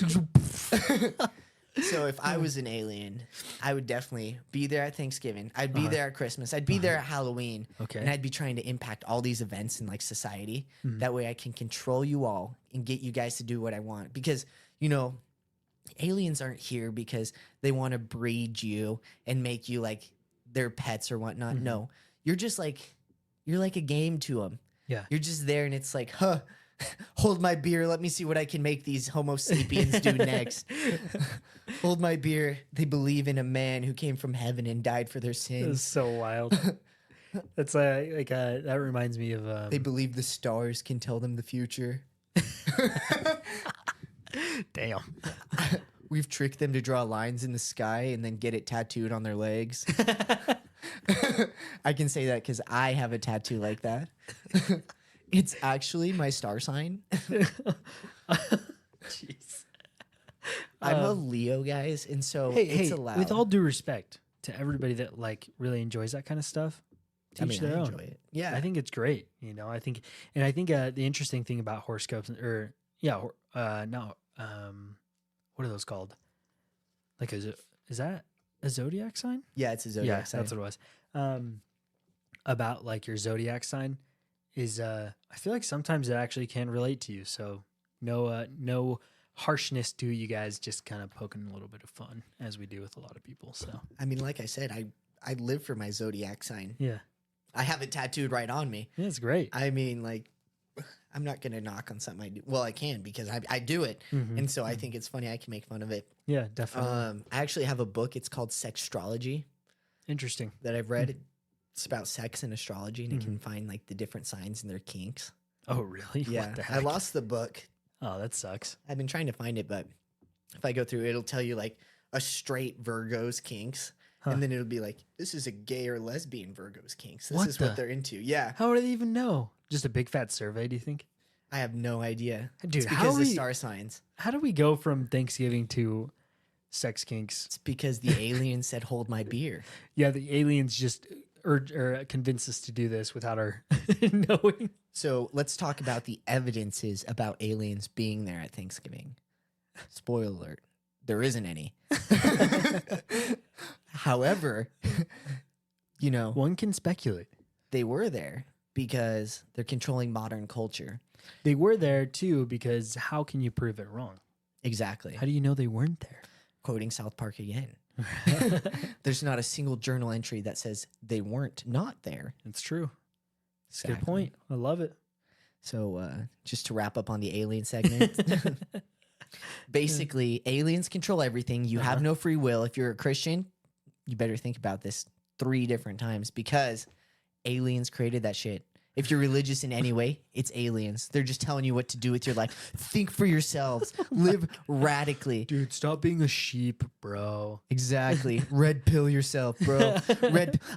So if I was an alien, I would definitely be there at Thanksgiving. I'd be there at Christmas. I'd be there at Halloween. Okay. And I'd be trying to impact all these events in like society. Mhm. That way I can control you all and get you guys to do what I want. Because, you know, aliens aren't here because they want to breed you and make you like their pets or whatnot. Mhm. No, you're just like, you're like a game to them. Yeah. You're just there and it's like, huh, hold my beer. Let me see what I can make these Homo sapiens do next. Hold my beer. They believe in a man who came from heaven and died for their It's sins. so wild. That's that reminds me of They believe the stars can tell them the future. damn. We've tricked them to draw lines in the sky and then get it tattooed on their legs. I can say that because I have a tattoo like that. It's actually my star sign. Jeez. I'm a Leo, guys, and so it's allowed. with all due respect to everybody that like really enjoys that kind of stuff, I teach mean, their I own. enjoy it. Yeah, I think it's great. You know, I think the interesting thing about horoscopes what are those called? Like, is that a zodiac sign? yeah, it's a zodiac Yeah, sign. that's what it was. About like your zodiac sign is I feel like sometimes it actually can relate to you. So no harshness to you guys, just kind of poking a little bit of fun as we do with a lot of people. So I mean, like I said, I live for my zodiac sign. yeah, I have it tattooed right on me. yeah, it's great. I mean, like, I'm not gonna knock on something I do. Well, I can because I do it, Mhm. and so I think it's funny. I can make fun of it. Yeah, definitely I actually have a book. It's called Sextrology interesting. that I've read. It's about sex and astrology, and Mhm. it can find like the different signs and their kinks. Oh, really? Yeah, What the I heck? lost the book. Oh, that sucks. I've been trying to find it, but if I go through, it'll tell you like a straight Virgo's kinks, Huh. and then it'll be like, this is a gay or lesbian Virgo's kinks. This What is the- what they're into. Yeah, How would they even know? Just a big fat survey? Do you think? I have no idea, Dude, It's how because do of we- star signs. How do we go from Thanksgiving to sex kinks. It's because the alien said, "Hold my beer." Yeah, the aliens just convinced us to do this without our knowing. So let's talk about the evidences about aliens being there at Thanksgiving. Spoiler alert, there isn't any. However, you know, One can speculate. they were there because they're controlling modern culture. They were there too because how can you prove it wrong? Exactly. How do you know they weren't there? Quoting South Park again. There's not a single journal entry that says they weren't not there. It's true. It's a Exactly. good point. I love it. So just to wrap up on the alien segment, basically aliens control everything. You have no free will. If you're a Christian, you better think about this 3 different times because aliens created that shit. If you're religious in any way, it's aliens. They're just telling you what to do with your life. Think for yourselves. Live radically. Dude, stop being a sheep, bro. Exactly. Red pill yourself, bro.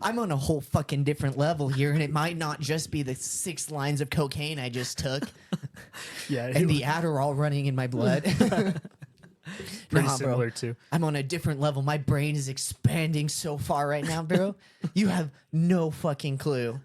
I'm on a whole fucking different level here, and it might not just be the 6 lines of cocaine I just took Yeah, and the Adderall running in my blood. pretty Nah, bro. similar too. I'm on a different level. My brain is expanding so far right now, bro. You have no fucking clue.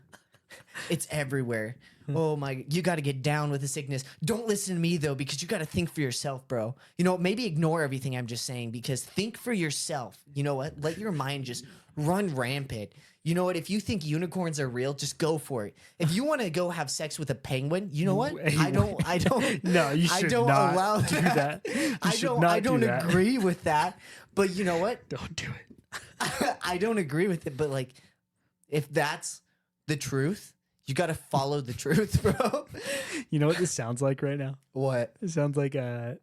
It's everywhere. Oh my, you got to get down with the sickness. Don't listen to me though, because you got to think for yourself, bro. You know, maybe ignore everything I'm just saying because think for yourself. You know what? Let your mind just run rampant. You know what? If you think unicorns are real, just go for it. If you want to go have sex with a penguin, you know what? I don't. No, you I should don't not allow do that. You should not I do don't that. agree with that. But you know what? Don't do it. I don't agree with it, but like, if that's the truth, you got to follow the truth, bro. You know what this sounds like right now? What? It sounds like a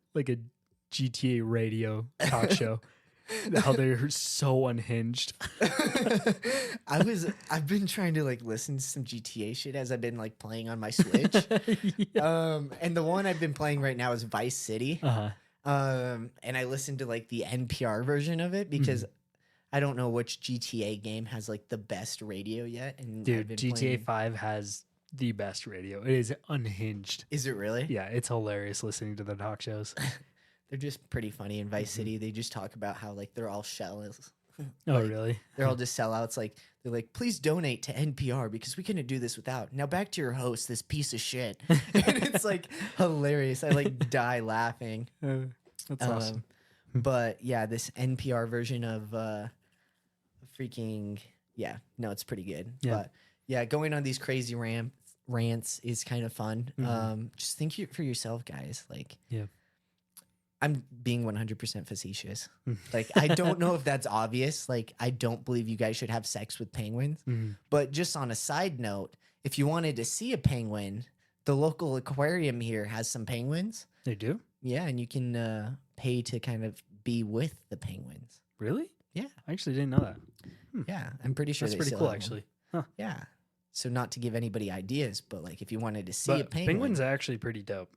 GTA radio talk show. How they're so unhinged. I've been trying to like listen to some GTA shit as I've been like playing on my Switch. And the one I've been playing right now is Vice City. Uh-huh. And I listened to like the NPR version of it because I don't know which GTA game has like the best radio yet. And I've Dude, been GTA playing- 5 has the best radio. It is unhinged. Is it really? Yeah, it's hilarious listening to the talk shows. They're just pretty funny in Vice City. They just talk about how like they're all shells. Oh, Like, really? They're all just sellouts. Like they're like, please donate to NPR because we couldn't do this without. Now back to your host, this piece of shit. And it's like hilarious. I like die laughing. That's awesome. But yeah, this NPR version of freaking it's pretty good. Yeah. But yeah, going on these crazy rants is kind of fun. Just think for yourself, guys. Like, Yeah. I'm being 100% facetious. Like, I don't know if that's obvious. Like, I don't believe you guys should have sex with penguins. But just on a side note, if you wanted to see a penguin, the local aquarium here has some penguins. They do? Yeah, and you can pay to kind of be with the penguins. Really? Yeah. I actually didn't know that. Yeah, I'm pretty sure That's they pretty still cool, have 'em. actually. Huh. Yeah. So not to give anybody ideas, but like if you wanted to see a But penguin, penguins are actually pretty dope.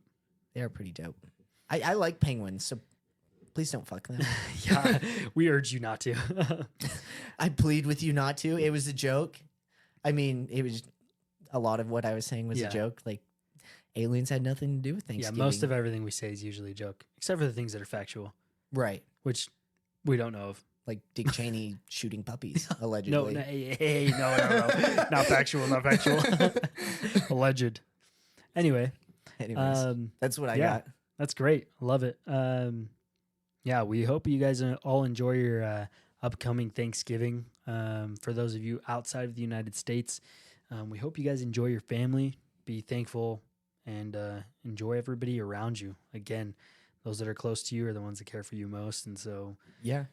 they are pretty dope. I like penguins, so please don't fuck them. Yeah, we urge you not to. I plead with you not to. It was a joke. I mean, it was a lot of what I was saying was Yeah. a joke. Like aliens had nothing to do with Yeah, Thanksgiving. most of everything we say is usually a joke, except for the things that are factual, right. which we don't know of. Like Dick Cheney shooting puppies, allegedly. No, no, not factual, not factual. Alleged. Anyway, Anyways, that's what I yeah. got. that's great. Love it. Yeah, we hope you guys all enjoy your upcoming Thanksgiving. For those of you outside of the United States, we hope you guys enjoy your family, be thankful, and enjoy everybody around you. Again, those that are close to you are the ones that care for you most. And so, Yeah.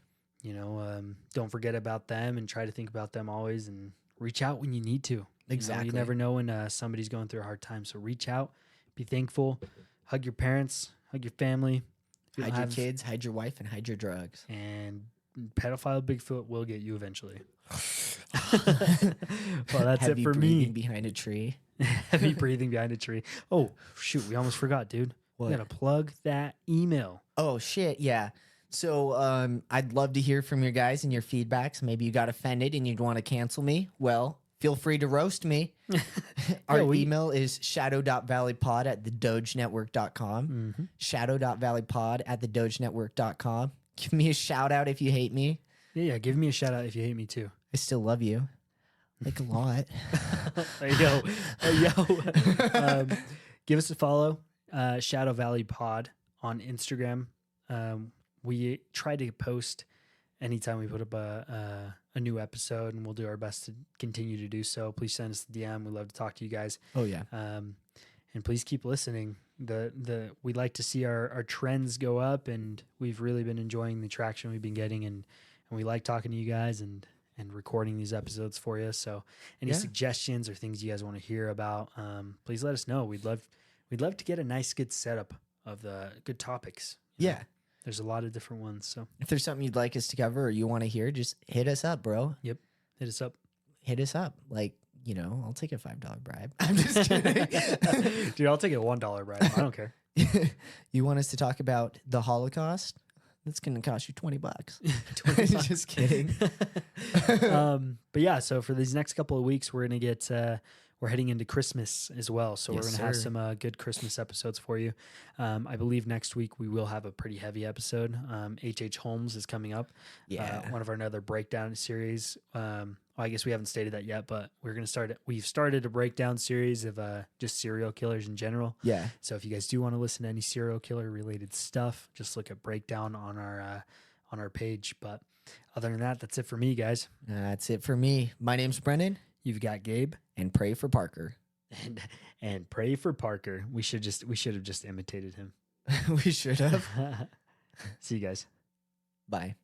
don't forget about them and try to think about them always and reach out when you need to. Exactly. You never know when somebody's going through a hard time. So reach out, be thankful, hug your parents, hug your family. If you Hide don't your have- kids, hide your wife, and hide your drugs. And pedophile Bigfoot will get you eventually. Well, that's Heavy it for breathing me. behind a tree. Heavy breathing behind a tree. Oh, shoot. We almost forgot, dude. What? We got to plug that email. Oh shit, yeah. So I'd love to hear from your guys and your feedbacks. Maybe you got offended and you'd want to cancel me. Well, feel free to roast me. Our email is shadow.valleypod@thedogenetwork.com. Shadow.valleypod@thedogenetwork.com. Give me a shout out if you hate me. Yeah, give me a shout out if you hate me too. I still love you. Like a lot. Yo. Give us a follow. Shadow Valley Pod on Instagram. We try to post anytime we put up a new episode, and we'll do our best to continue to do so. Please send us a DM. We love to talk to you guys. Oh yeah. And please keep listening. We'd like to see our trends go up, and we've really been enjoying the traction we've been getting, and we like talking to you guys and recording these episodes for you. So any suggestions or things you guys want to hear about, please let us know. We'd love to get a nice, good setup of the good topics. You know, Yeah. there's a lot of different ones. So If there's something you'd like us to cover or you want to hear, just hit us up, bro. hit us up. Hit us up. Like, you know, I'll take a $5 bribe. I'm just kidding. Dude, I'll take a $1 bribe. I don't care. You want us to talk about the Holocaust? That's going to cost you $20. Just kidding. But yeah, so for these next couple of weeks, we're going to get, we're heading into Christmas as well. So we're Yes, going to have sir. some good Christmas episodes for you. I believe next week we will have a pretty heavy episode. H.H. Holmes is coming up. Yeah. One of our another breakdown series. Well, I guess we haven't stated that yet, but we're going to start it. We've started a breakdown series of just serial killers in general. Yeah. So if you guys do want to listen to any serial killer related stuff, just look at breakdown on our page. But other than that, that's it for me, guys. That's it for me. My name's Brennan, You've got Gabe and pray for Parker. and pray for Parker. We should have just imitated him. We should have. See you guys. Bye.